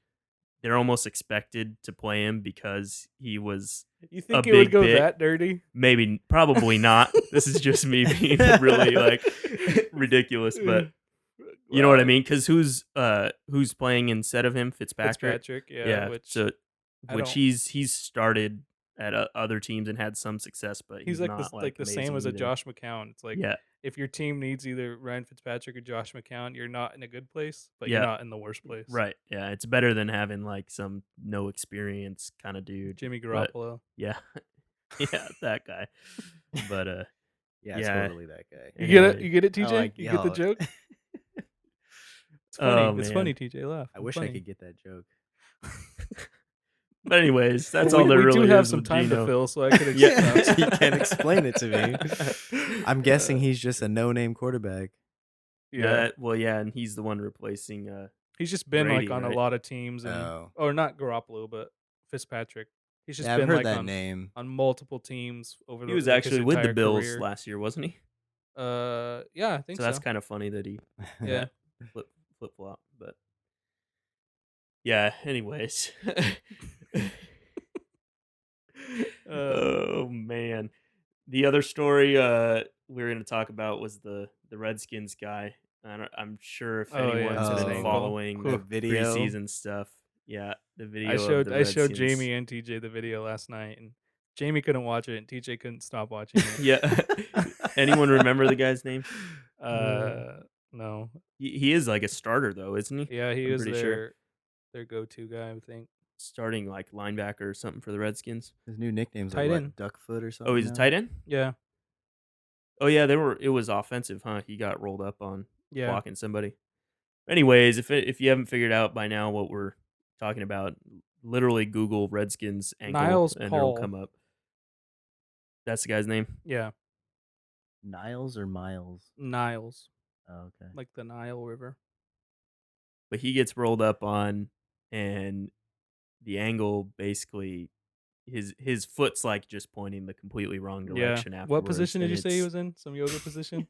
C: they're almost expected to play him because he was
A: You
C: a
A: think it would
C: big
A: go
C: pick.
A: that dirty?
C: Maybe, probably not. This is just me being really like ridiculous, but you know what I mean? Because who's playing instead of him? Fitzpatrick.
A: Fitzpatrick, yeah.
C: Yeah.
A: Which
C: So
A: I
C: which
A: don't.
C: he's started at other teams and had some success, but
A: He's
C: he's
A: like
C: not
A: the same
C: amazing
A: as a
C: either.
A: Josh McCown. It's like
C: Yeah.
A: if your team needs either Ryan Fitzpatrick or Josh McCown, you're not in a good place, but
C: Yeah.
A: you're not in the worst place.
C: Right. Yeah. It's better than having like some no experience kind of dude.
A: Jimmy
C: But,
A: Garoppolo.
C: yeah. Yeah, that guy. But
B: Yeah,
C: yeah.
B: totally that guy.
A: You get it?
C: Anyway.
A: You get it,
B: I
A: TJ?
B: like-
A: you get the
B: yo.
A: joke? It's funny.
C: Oh,
A: It's
C: man.
A: funny, TJ. Laugh.
B: I
A: I'm
B: wish I
A: funny.
B: could get that joke.
C: But anyways, that's
A: Well,
C: all there
A: we
C: really
A: do have
C: is
A: some
C: with
A: time
C: Gino.
A: to fill, so I could
C: Yeah.
A: explain.
B: You can explain it to me. I'm guessing he's just a no-name quarterback.
A: Yeah.
C: Well, yeah, and he's the one replacing.
A: He's just been
C: Brady,
A: like on
C: right?
A: a lot of teams, and
B: Oh.
A: or not Garoppolo, but Fitzpatrick. He's just
B: Yeah, I've
A: been
B: heard
A: like
B: that name.
A: on multiple teams over.
C: He was
A: like, his
C: actually with the
A: entire
C: Bills
A: career.
C: last year, wasn't he?
A: Yeah, I think
C: So
A: so.
C: that's kind of funny that he
A: Yeah.
C: flip flop. But yeah. Anyways. Oh man, the other story we were going to talk about was the Redskins guy. I'm sure if
A: Oh, yeah,
C: anyone's
B: that's
C: been
B: angle.
C: following
B: That video.
C: preseason stuff, yeah, the video.
A: I
C: of
A: showed
C: the
A: I showed
C: Redskins.
A: Jamie and TJ the video last night, and Jamie couldn't watch it, and TJ couldn't stop watching it.
C: Yeah. Anyone remember the guy's name?
A: No.
C: He is like a starter though, isn't he?
A: Yeah, he
C: I'm
A: was
C: pretty sure.
A: their go-to guy, I think.
C: Starting like linebacker or something for the Redskins.
B: His new nickname's
A: Tight
B: like
A: end.
B: what, Duckfoot or something.
C: Oh, he's a
B: now?
C: tight end?
A: Yeah,
C: Oh yeah, it was offensive, huh? He got rolled up on
A: yeah.
C: blocking somebody. Anyways, if you haven't figured out by now what we're talking about, literally Google Redskins ankle
A: Niles
C: and it'll
A: Paul.
C: come up. That's the guy's name.
A: Yeah,
B: Niles or Miles?
A: Niles,
B: Oh, okay.
A: like the Nile River.
C: But he gets rolled up on, and the angle basically his foot's like just pointing the completely wrong
A: Yeah.
C: direction afterwards.
A: What position did
C: and
A: you say he
C: it's-
A: was in? Some yoga position?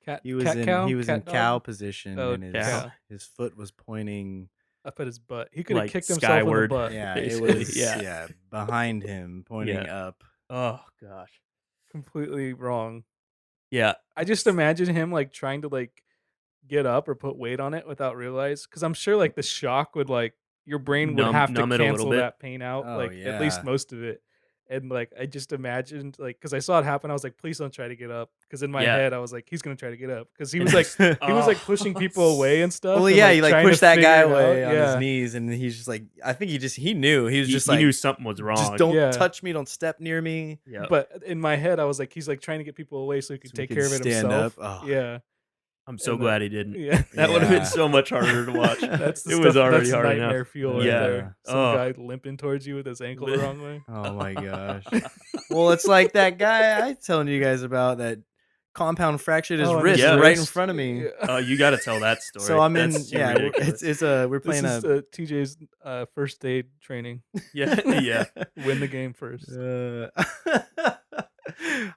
A: Cat.
B: He was
A: cat
B: in
A: cow.
B: he was in
A: Cat dog?
B: cow position,
A: Oh,
B: and
C: cow.
B: his foot was pointing.
A: Up at his butt. He could have
C: Like
A: kicked himself in the
C: skyward.
A: butt.
B: Yeah, it
C: basically,
B: was
C: yeah.
B: behind him, pointing up.
C: Oh gosh.
A: Completely wrong.
C: Yeah.
A: I just imagine him like trying to like get up or put weight on it without realize, because I'm sure like the shock would like your brain would have to
C: numb it a little
A: cancel
C: bit.
A: that pain out,
B: Oh,
A: like at least
B: yeah.
A: most of it. And like I just imagined like, because I saw it happen, I was like, please don't try to get up, because in my
C: Yeah.
A: head I was like, he's gonna try to get up, because he was like pushing people away and stuff.
B: Well,
A: and,
B: yeah, he like
A: trying to
B: pushed that guy
A: figure it
B: away
A: out.
B: on
A: Yeah.
B: his knees, and he's just like, I think he knew. He was just
C: he
B: like,
C: knew something was wrong.
B: just don't
A: Yeah.
B: touch me, don't step near me.
C: Yeah.
A: But in my head I was like, he's like trying to get people away so he could
B: So he
A: take
B: can
A: care of it
B: stand
A: himself.
B: up. Oh.
A: Yeah.
C: I'm so
A: and,
C: glad he didn't.
A: Yeah.
C: That would have
B: Yeah.
C: been so much harder to watch.
A: That's the
C: it
A: stuff,
C: was already
A: that's
C: hard
A: nightmare
C: enough.
A: fuel right
C: Yeah.
A: there. Some
C: Oh.
A: guy limping towards you with his ankle the wrong way.
B: Oh my gosh. Well, it's like that guy I was telling you guys about that compound fractured his
A: Oh, and
B: wrist
C: his
B: right in
A: wrist.
B: front of me.
A: Yeah.
C: Oh, you got to tell that story.
B: So I'm in.
C: That's too
B: Yeah,
C: ridiculous.
B: it's we're
A: This
B: playing
A: is TJ's first aid training.
C: Yeah, yeah.
A: Win the game first.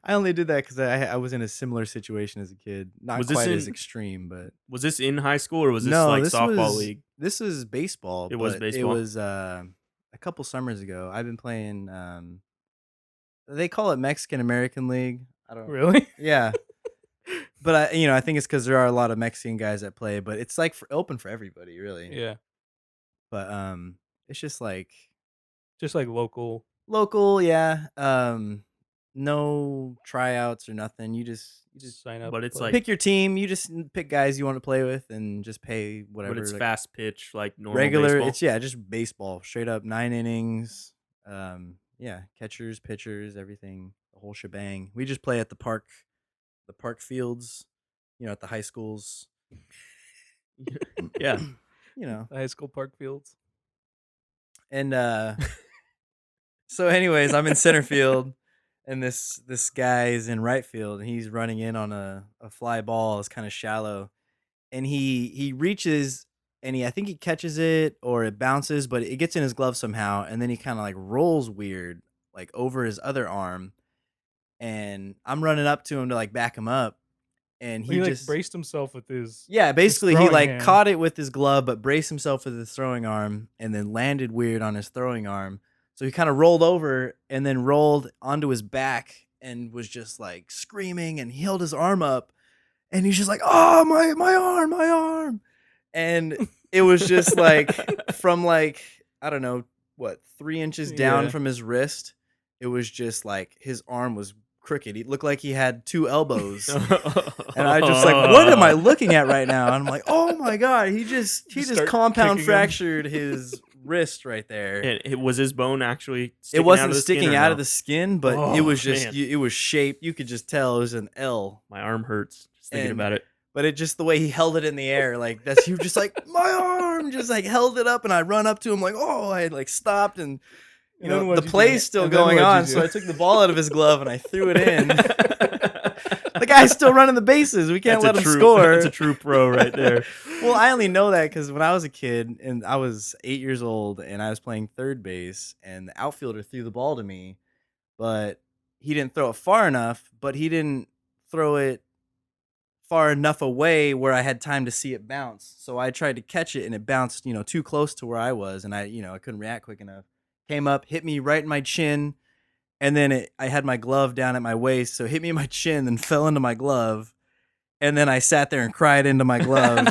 B: I only did that because I was in a similar situation as a kid. Not
C: Was this
B: quite as
C: in-
B: extreme, but
C: Was this in high school or was this
B: no,
C: like
B: this
C: softball
B: was,
C: league?
B: This was baseball.
C: It was
B: but
C: baseball?
B: It was a couple summers ago. I've been playing. They call it Mexican American League. I don't.
A: Really?
B: Yeah. But I think it's because there are a lot of Mexican guys that play, but it's like open for everybody, really.
A: Yeah.
B: But it's just like
A: Just like local.
B: yeah. No tryouts or nothing. You just
A: Sign up.
C: But it's
A: play.
C: like-
B: pick your team. You just pick guys you want to play with and just pay whatever.
C: But it's
B: like,
C: fast pitch, like normal
B: regular.
C: baseball.
B: It's just baseball, straight up 9 innings. Catchers, pitchers, everything, the whole shebang. We just play at the park fields, at the high schools.
C: Yeah.
A: The high school park fields.
B: And so anyways, I'm in center field, and this guy is in right field, and he's running in on a fly ball. It's kind of shallow, and he reaches, and I think he catches it or it bounces, but it gets in his glove somehow, and then he kind of like rolls weird, like over his other arm, and I'm running up to him to like back him up, and
A: He like
B: just
A: braced himself with his.
B: yeah, basically he
A: throwing
B: like
A: hand.
B: caught it with his glove, but braced himself with his throwing arm, and then landed weird on his throwing arm. So he kind of rolled over and then rolled onto his back and was just like screaming, and he held his arm up, and he's just like, "Oh, my arm!" And it was just like from like, I don't know what, 3 inches down
A: Yeah.
B: from his wrist. It was just like his arm was crooked. He looked like he had 2 elbows. And I just like, what am I looking at right now? And I'm like, oh my god, he just
A: start
B: compound
A: kicking him.
B: fractured his wrist right there.
C: And it was his bone actually
B: It
C: sticking
B: wasn't
C: out of the skin
B: sticking
C: or
B: out
C: no?
B: of the skin, but
C: Oh,
B: it was just
C: man.
B: it was shaped. You could just tell it was an L.
C: My arm hurts just thinking
B: And-
C: about it.
B: But it just the way he held it in the air, like that's he was just like my arm, just like held it up, and I run up to him like, oh, I had like stopped, and
A: And then
B: the
A: what'd you do?
B: play's still
A: And then
B: going
A: what'd you
B: on, so
A: do?
B: I took the ball out of his glove and I threw it in. The guy's still running the bases. We can't let him score.
C: That's a true pro right there.
B: Well, I only know that because when I was a kid and I was 8 years old and I was playing third base, and the outfielder threw the ball to me, but he didn't throw it far enough, but he didn't throw it far enough away where I had time to see it bounce. So I tried to catch it and it bounced, too close to where I was, and I couldn't react quick enough. Came up, hit me right in my chin, and then I had my glove down at my waist, so it hit me in my chin, then fell into my glove, and then I sat there and cried into my glove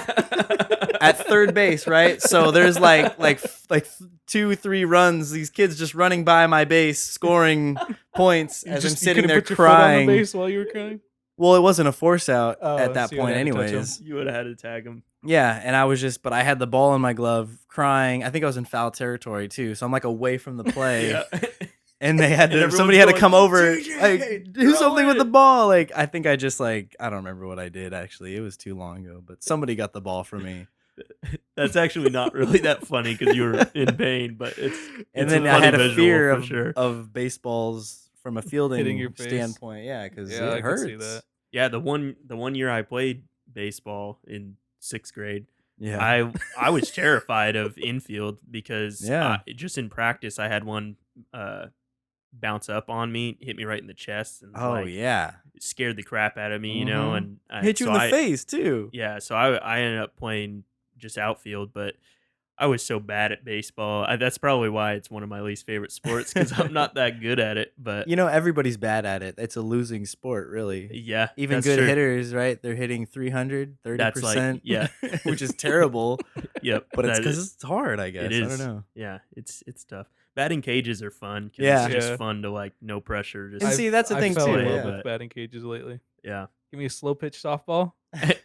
B: at third base, right? So there's like 2-3 runs, these kids just running by my base, scoring points
A: You
B: as
A: just-
B: I'm
A: you
B: sitting
A: couldn't
B: there
A: put your foot on the
B: crying.
A: base while you were crying.
B: Well, it wasn't a force out
A: Oh,
B: at that
A: so you
B: point
A: had to touch 'em.
B: anyways.
C: You would have had to tag him.
B: Yeah, and I was but I had the ball in my glove, crying. I think I was in foul territory too, so I'm like away from the play.
C: Yeah.
B: And they had
C: And
B: to, somebody had to
C: everyone's
B: come
C: going,
B: over,
C: "TJ,
B: like, do
C: throw
B: something with
C: it."
B: the ball. Like, I think I just I don't remember what I did actually. It was too long ago, but somebody got the ball for me.
C: That's actually not really that funny because you were in pain, but
B: And
C: it's a
B: then I
C: funny
B: had a
C: visual
B: fear
C: for sure.
B: of baseballs from a
A: Hitting your
B: fielding
A: face.
B: standpoint. Yeah, because
A: Yeah,
B: it
A: I could see that.
B: hurts.
C: Yeah, the one year I played baseball in 6th grade,
B: Yeah.
C: I was terrified of infield because
B: Yeah.
C: just in practice I had one bounce up on me, hit me right in the chest, and
B: Oh
C: like
B: yeah.
C: it scared the crap out of me,
B: Mm-hmm.
C: and
B: Hit you in the face too.
C: so I ended up playing just outfield, but I was so bad at baseball. That's probably why it's one of my least favorite sports because I'm not that good at it. But
B: Everybody's bad at it. It's a losing sport, really.
C: yeah,
B: Even
C: that's
B: good
C: true.
B: hitters, right? They're hitting 300,
C: That's like
B: 30%,
C: yeah,
B: which is terrible.
C: yep.
B: But it's
C: That
B: because it's hard, I
C: it
B: guess. I don't
C: is.
B: know.
C: Yeah, it's tough. Batting cages are fun because it's
B: Yeah.
C: just
A: Yeah.
C: fun to like no pressure.
B: And
C: Just
B: see, that's the
A: I
B: thing
A: fell
B: too.
A: in
C: play,
A: love
B: Yeah.
A: with batting cages lately.
C: yeah,
A: Give me a slow pitch softball.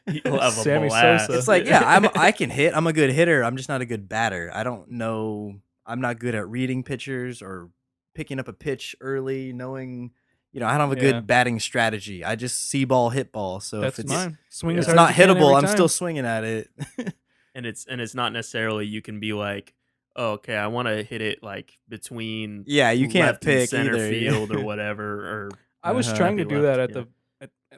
C: you'll have a
A: Sammy
C: blast.
A: Sosa.
B: It's like, yeah, I can hit. I'm a good hitter. I'm just not a good batter. I don't know. I'm not good at reading pitchers or picking up a pitch early, knowing, I don't have a
A: Yeah.
B: good batting strategy. I just see ball, hit ball. So
A: That's
B: if
A: mine. Swing as
B: it's
A: hard
B: not
A: as you can
B: hittable,
A: every
B: I'm still
A: time.
B: swinging at it.
C: and it's not necessarily you can be like, oh, okay, I want to hit it like between
B: Yeah, you can't
C: left and
B: pick
C: center
B: either.
C: field or whatever, or
A: I was
B: Uh-huh.
A: trying to
C: maybe
A: do
C: left,
A: that at
C: yeah.
A: the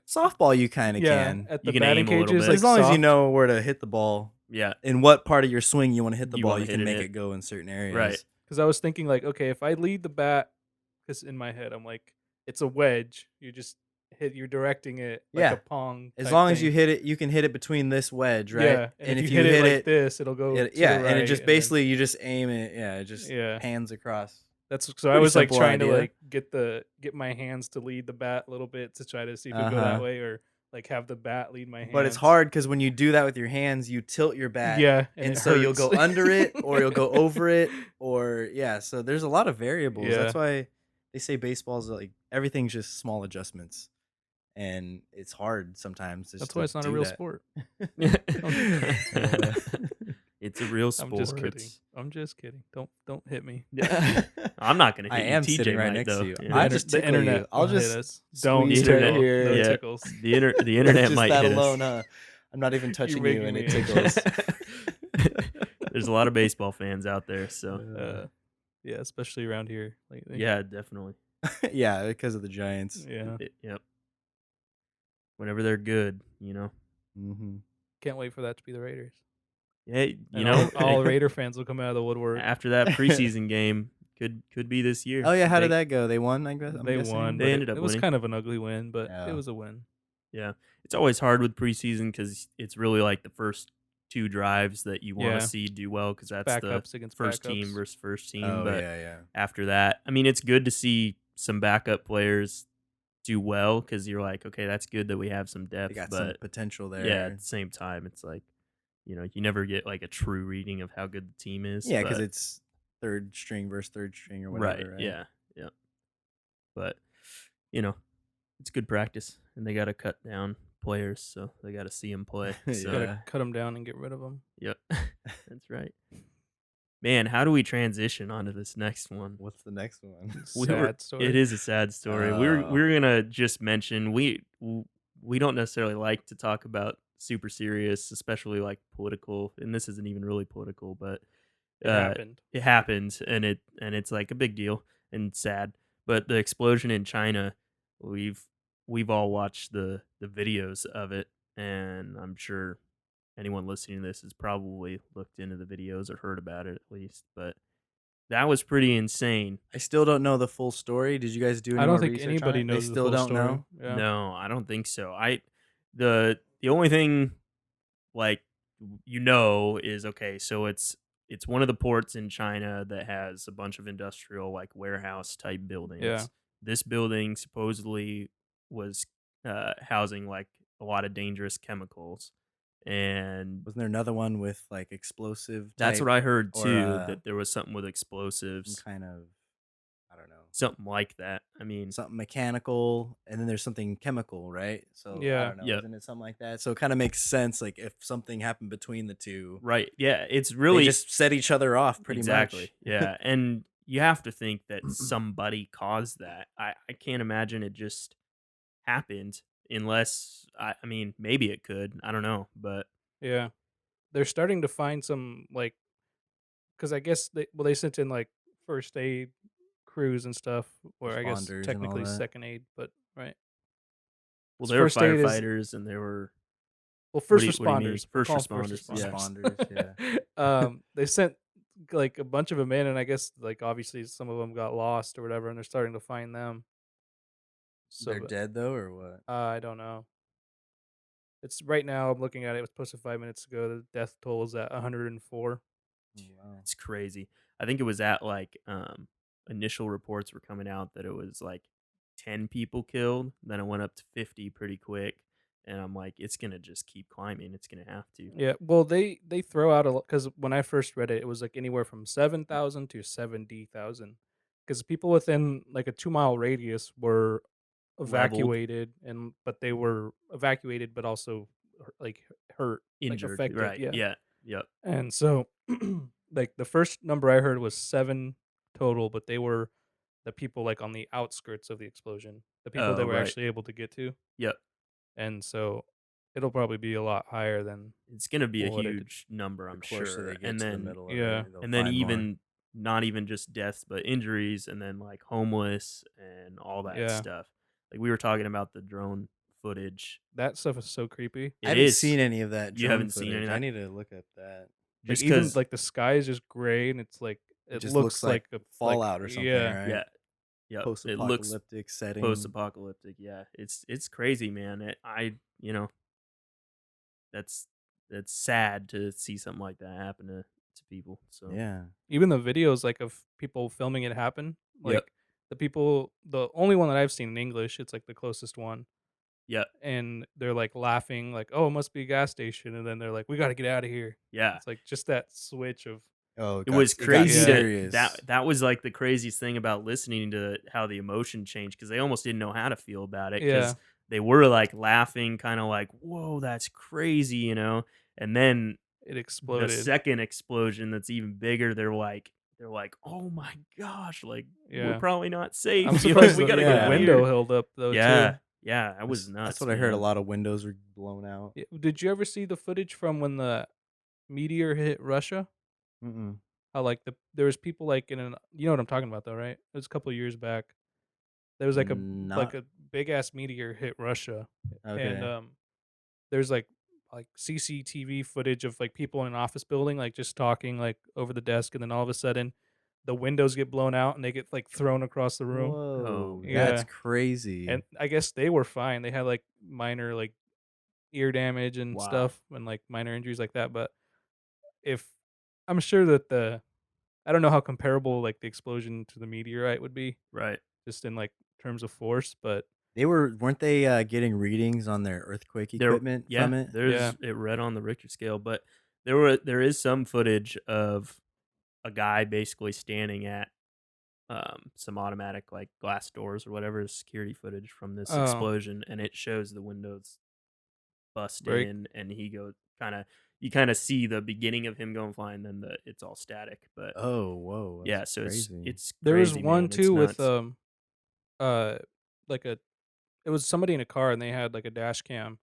B: Softball, you kind of
A: yeah
B: can.
A: at
C: You
A: the
C: can
A: batting
C: aim a little
A: cages,
C: bit.
A: like
B: As long as you
A: soft-
B: know where to hit the ball,
C: yeah,
B: in what part of your swing you want to hit the
C: You
B: ball,
C: wanna
B: you
C: hit
B: can
C: it
B: make
C: in.
B: it go in certain areas.
C: Right.
A: Because I was thinking like, okay, if I lead the bat, because in my head I'm like, it's a wedge. You're directing it like
B: Yeah.
A: a pong.
B: As
A: type
B: long as
A: thing.
B: you hit it, you can hit it between this wedge, right?
A: Yeah, and if you hit it like this, it'll go. to
B: yeah,
A: the
B: and it
A: right,
B: just
A: then-
B: basically you just aim it. Yeah, it just
A: Yeah.
B: hands across.
A: That's so. I
B: Pretty
A: was like
B: simple
A: trying to
B: idea.
A: like get my hands to lead the bat a little bit to try to see if it go that
B: Uh-huh.
A: way, or like have the bat lead my hands.
B: But it's hard because when you do that with your hands, you tilt your bat.
A: Yeah,
B: And
A: it
B: so you'll go
A: hurts.
B: under it or you'll go over it or yeah. So there's a lot of variables.
A: Yeah.
B: That's why they say baseball's like everything's just small adjustments. And it's hard sometimes. Just
A: That's why
B: to
A: it's not a
B: do
A: real
B: that.
A: sport.
C: it's a real
A: I'm
C: sport.
A: just kidding. I'm just kidding. Don't hit me.
C: I'm not gonna hit
B: I
C: you.
B: am
C: TJ
B: sitting right
C: might,
B: next
C: though.
B: to you.
C: Yeah.
B: I just
A: the
B: tickle you.
A: internet.
B: I'll
A: will hit
B: just
A: us. Don't
B: squeeze
A: tickle.
B: right here.
A: No
C: Yeah.
A: tickles.
C: The internet
B: Just
C: might
B: that
C: hit
B: alone,
C: us.
B: huh? I'm not even touching you,
A: making
B: and
A: me
B: it tickles.
C: There's a lot of baseball fans out there, so
A: Yeah, especially around here lately.
C: yeah, definitely.
B: Yeah, because of the Giants.
A: Yeah.
C: Yep. Whenever they're good,
B: Mm-hmm.
A: Can't wait for that to be the Raiders.
C: Hey,
A: And all Raider fans will come out of the woodwork.
C: after that preseason game, could be this year.
B: Oh yeah, how did
C: They-
B: that go? They won, I guess. I'm
A: They
B: guessing?
A: won.
C: They
A: but
C: ended up
A: it was
C: winning.
A: kind of an ugly win, but
B: Yeah.
A: it was a win.
C: Yeah, it's always hard with preseason because it's really like the first 2 drives that you want
A: Yeah.
C: to see do well because that's
A: Backups
C: the
A: against
C: first
A: backups.
C: team versus first team.
B: Oh
C: but
B: yeah.
C: after that, I mean, it's good to see some backup players do well because you're like, okay, that's good that we have some
B: They
C: depth.
B: got some
C: But
B: potential there.
C: yeah, at the same time, it's like, you never get like a true reading of how good the team is.
B: Yeah, because
C: but-
B: it's third string versus third string or whatever. Right.
C: Yeah. But it's good practice, and they got to cut down players, so they got to see them play.
B: Yeah.
C: So
A: Gotta cut them down and get rid of them.
C: yep, that's right. Man, how do we transition onto this next one?
B: What's the next one?
A: Sad story.
C: It is a sad story. We're gonna just mention we don't necessarily like to talk about super serious, especially like political, and this isn't even really political, but
A: It happened.
C: it happened, and it's like a big deal and sad. But the explosion in China, we've all watched the videos of it, and I'm sure anyone listening to this has probably looked into the videos or heard about it at least. But that was pretty insane.
B: I still don't know the full story. Did you guys do any
A: I don't
B: more
A: think
B: research on
A: anybody
B: it?
A: knows
B: They
A: the
B: still
A: full
B: don't
A: story.
B: know.
A: Yeah.
C: No, I don't think so. The only thing like is okay, so it's one of the ports in China that has a bunch of industrial like warehouse type buildings.
A: Yeah.
C: This building supposedly was housing like a lot of dangerous chemicals, and
B: Wasn't there another one with like explosive?
C: that's
B: type
C: what I heard
B: or,
C: too. That there was something with explosives,
B: some kind of, I don't know,
C: something like that. I mean,
B: something mechanical, and then there's something chemical, right? So I
A: Yeah.
B: don't know,
C: Yep.
B: isn't it something like that? So it kind of makes sense, like if something happened between the two,
C: right? Yeah, it's
B: they
C: really
B: just set each other off pretty
C: exactly.
B: much.
C: Yeah, and you have to think that somebody caused that. I can't imagine it just happened unless I mean maybe it could. I don't know, but
A: Yeah. they're starting to find some like because I guess they sent in like first aid crews and stuff, or I guess
B: Responders and all
A: technically
B: that.
A: second aid, but right.
C: Well,
A: 'Cause
C: they were
A: first aid is
C: firefighters, and they were
A: well,
C: what
A: first
C: do you mean?
A: responders. We'll
C: First
A: call them first
C: responders, yeah.
A: responders.
B: Responders, yeah.
A: They sent like a bunch of them in, and I guess like obviously some of them got lost or whatever, and they're starting to find them. So,
B: They're dead though, or what?
A: I don't know. It's right now. I'm looking at it. It was posted 5 minutes ago. The death toll is at 104.
B: Oh, wow.
C: It's crazy. I think it was at like initial reports were coming out that it was like 10 people killed, then it went up to 50 pretty quick, and I'm like, it's gonna just keep climbing. It's gonna have to.
A: Yeah. Well, they throw out a lot because when I first read it, it was like anywhere from 7,000 to 70,000 because people within like a 2 mile radius were
C: Leveled,
A: evacuated, but they were evacuated, but also like hurt, like
C: injured,
A: affected.
C: right?
A: Yeah.
C: Yeah, yep.
A: And so, like the first number I heard was 7 total, but they were the people like on the outskirts of the explosion, the people they
C: Oh,
A: were
C: right.
A: actually able to get to.
C: Yep.
A: And so it'll probably be a lot higher than
C: It's gonna be a
A: what I did.
C: huge number,
B: The
C: I'm
B: closer
C: sure.
B: they get
C: And
B: to the
C: then
B: middle of
A: Yeah.
B: it, they'll
C: and then
B: find more.
C: even not even just deaths, but injuries, and then like homeless and all that
A: Yeah.
C: stuff. Like we were talking about the drone footage.
A: That stuff is so creepy.
B: I
C: It
B: haven't
C: is.
B: seen any of that
C: You
B: drone
C: haven't seen
B: footage.
C: any of
B: I
C: that?
B: need to look at that.
A: Like
C: Just
A: even
C: because,
A: like the sky is just gray and it's like
B: It
A: it
B: just
A: looks
B: looks like
A: a
B: Fallout or something,
A: yeah.
B: right?
C: yeah, yep, it looks
B: Post-apocalyptic setting.
C: post-apocalyptic. Yeah, it's crazy, man. You know, that's sad to see something like that happen to people. So
B: Yeah.
A: Even the videos like of people filming it happen,
C: yep,
A: like the only one that I've seen in English, it's like the closest one.
C: yep,
A: And they're like laughing, like, "Oh, it must be a gas station," and then they're like, "We got to get out of here."
C: yeah.
A: It's like just that switch of
B: Oh,
C: It was
B: it got
C: crazy
A: Yeah.
B: serious.
C: that was like the craziest thing about listening to how the emotion changed, because they almost didn't know how to feel about it,
A: yeah,
C: because they were like laughing, kind of like, "Whoa, that's crazy," you know. And then
A: it
C: the
A: exploded.
C: second explosion, that's even bigger. They're like, "Oh my gosh, like we're
A: Yeah,
C: probably not safe.
A: I'm
C: You know,
A: surprised
C: we
A: that
C: gotta
A: the
C: get
B: Yeah.
C: out of
A: window
C: here."
A: held up though too.
C: Yeah, yeah, that was
B: That's
C: nuts,
B: what I heard. A
C: man.
B: lot of windows were blown out.
A: Yeah, did you ever see the footage from when the meteor hit Russia?
B: Mm-mm.
A: How like there was people like in an you know what I'm talking about though, right? It was a couple of years back. There was like
B: Not
A: a big ass meteor hit Russia, and
B: okay.
A: there's like CCTV footage of like people in an office building like just talking like over the desk, and then all of a sudden the windows get blown out and they get like thrown across the room.
C: Oh
B: Whoa,
C: man,
B: that's
A: Yeah,
B: crazy.
A: and I guess they were fine. They had like minor like ear damage and
C: wow,
A: stuff and like minor injuries like that. But if I'm sure that I don't know how comparable like the explosion to the meteorite would be
C: right.
A: just in like terms of force, but
B: Weren't they getting readings on their earthquake
C: There,
B: equipment
C: yeah,
B: from it?
A: yeah.
C: it read on the Richter scale, but there is some footage of a guy basically standing at some automatic like glass doors or whatever, security footage from this
A: Oh,
C: explosion, and it shows the windows bust
A: break.
C: in, and he go kind of you kind of see the beginning of him going flying, then it's all static. But
B: Oh, whoa, that's
C: yeah, so it's
B: crazy.
C: it's
A: There was
C: crazy,
A: one
C: man. It's
A: too with
C: nuts.
A: uh like a it was somebody in a car and they had like a dash cam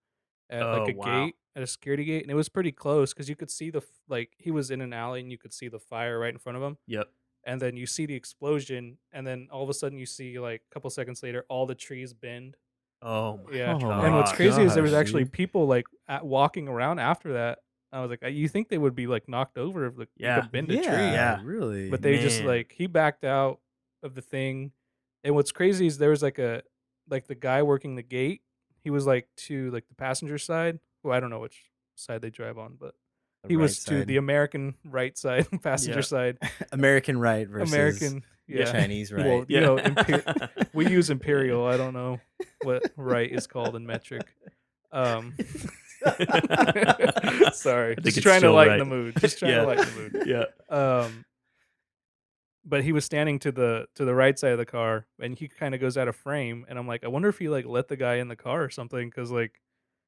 A: at like
C: Oh
A: a
C: wow.
A: gate at a security gate, and it was pretty close because you could see like he was in an alley and you could see the fire right in front of him,
C: Yep.
A: and then you see the explosion, and then all of a sudden you see like a couple seconds later all the trees bend.
C: Oh my
A: Yeah,
B: Oh my
A: and what's
C: gosh.
A: crazy is there was
B: gosh,
A: actually
B: dude.
A: people like walking around after that. I was like, you think they would be like knocked over if like, they
C: Yeah.
A: could bend a tree,
B: Yeah,
C: Yeah.
A: but
B: really.
A: they just
C: Man.
A: like he backed out of the thing. And what's crazy is there was like the guy working the gate. He was like to like the passenger side. Well, I don't know which side they drive on, but
B: The
A: he
B: right
A: was to
B: side.
A: the American right side, passenger
C: Yeah.
A: side.
B: American right versus
A: American,
C: Yeah.
A: yeah.
B: Chinese right.
A: Well, you
C: Yeah.
A: know, we use imperial. I don't know what right is called in metric. Um, sorry,
C: I think
A: just
C: it's
A: trying to
C: still
A: lighten
C: right.
A: the mood. Just trying to
C: Yeah.
A: lighten the mood.
C: Yeah.
A: Um, but he was standing to the right side of the car, and he kind of goes out of frame. And I'm like, I wonder if he like let the guy in the car or something, because like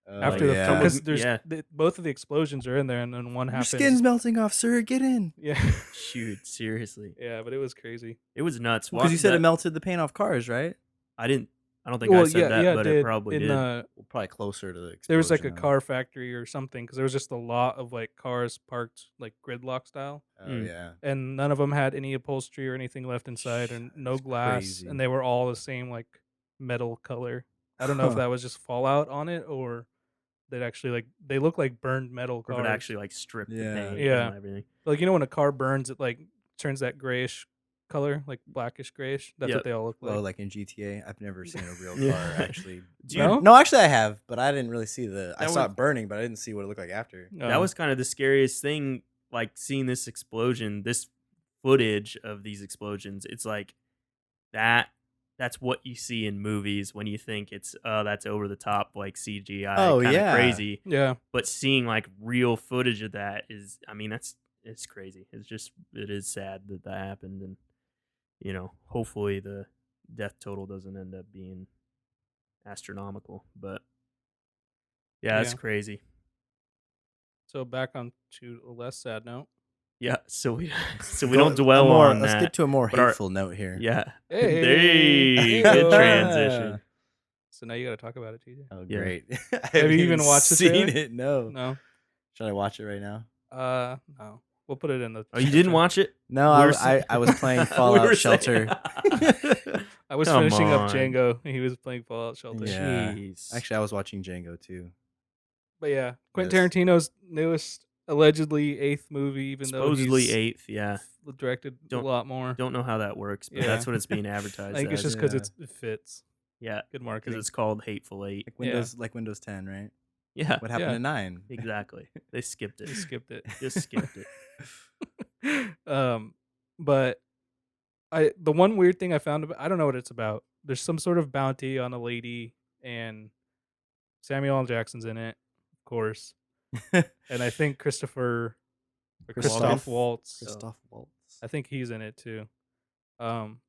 B: Oh
A: after
C: Like
A: the
C: come
B: yeah.
C: with
A: because
C: me.
A: there's
C: Yeah.
A: both of the explosions are in there, and then one
B: Your
A: happened.
B: skin's melting off, sir. Get in.
A: Yeah,
C: Shoot, seriously.
A: yeah, but it was crazy.
C: It was nuts.
B: Well, because
C: What
B: you said it
C: that
B: melted the paint off cars, right?
C: I didn't I don't think I said that,
A: yeah, it
C: but it
A: did.
C: probably
A: In
C: did.
B: Well, probably closer to the
A: there was like
B: explosion,
A: a
B: huh?
A: car factory or something because there was just a lot of like cars parked like gridlock style,
B: Oh,
C: Mm.
B: yeah.
A: and none of them had any upholstery or anything left inside, and no
B: That's
A: glass, and
B: crazy.
A: they were all the same like metal color. I don't know if
B: Huh.
A: that was just fallout on it or that actually like they look like burned metal
C: Or if it
A: cars.
C: actually like stripped the
B: Yeah.
C: paint and
A: Yeah,
C: everything.
A: like when a car burns, it like turns that grayish color, like blackish grayish. That's what
C: Yep.
A: they all look
B: Oh,
A: like.
B: like in GTA? I've never seen a real
C: Yeah.
B: car actually
C: Dude,
B: burn.
A: No,
B: No, actually I have, but I didn't really see I
C: that
B: saw
C: was
B: it burning, but I didn't see what it looked like after.
C: that was kind of the scariest thing, like seeing this explosion, this footage of these explosions. It's like that that's what you see in movies when you think it's that's over the top like CGI
B: Oh,
C: kind of
B: yeah.
C: crazy.
A: yeah.
C: But seeing like real footage of that is, I mean, it's crazy. It is sad that that happened, and hopefully the death total doesn't end up being astronomical. But yeah, it's
A: Yeah.
C: crazy.
A: So back on to a less sad note.
C: Yeah, so we so we
B: Go
C: don't dwell on
B: let's
C: that.
B: get to a more
C: but our-
B: hateful note here.
C: Yeah,
A: Hey,
C: good
A: heyo.
C: transition.
A: So now you got to talk about it, TJ.
B: Oh,
C: Yeah.
B: great. I
A: Have
B: haven't
A: you even watched the
B: seen
A: trailer?
B: it? No.
A: No.
B: Should I watch it right now?
A: No. We'll put it in the.
C: Oh, you didn't
A: description.
C: watch it?
B: No,
C: We were
B: I was playing
C: we
B: Fallout
C: were
B: Shelter.
A: I was
C: Come
A: finishing up
C: on.
A: Django. And he was playing Fallout Shelter.
B: Yeah.
C: Jeez.
B: Actually, I was watching Django too.
A: But yeah, Quentin
B: Yes.
A: Tarantino's newest, allegedly eighth movie, even
C: Supposedly
A: though
C: eighth, yeah.
A: he's directed
C: Don't-
A: a lot more.
C: Don't know how that works, but
A: Yeah.
C: that's what it's being
A: I
C: advertised
A: think it's
C: as.
A: just because
B: Yeah.
A: it fits.
C: Yeah,
A: Good
C: because
A: marketing.
C: it's called Hateful Eight.
B: Like Windows 10, right?
C: Yeah,
B: What happened
A: Yeah.
B: at 9?
C: exactly. They skipped it.
A: They skipped it.
C: Just skipped it.
A: But the one weird thing I found about, I don't know what it's about. There's some sort of bounty on a lady, and Samuel L. Jackson's in it, of course, and I think Christoph Waltz.
B: Christoph Waltz.
A: I think he's in it too.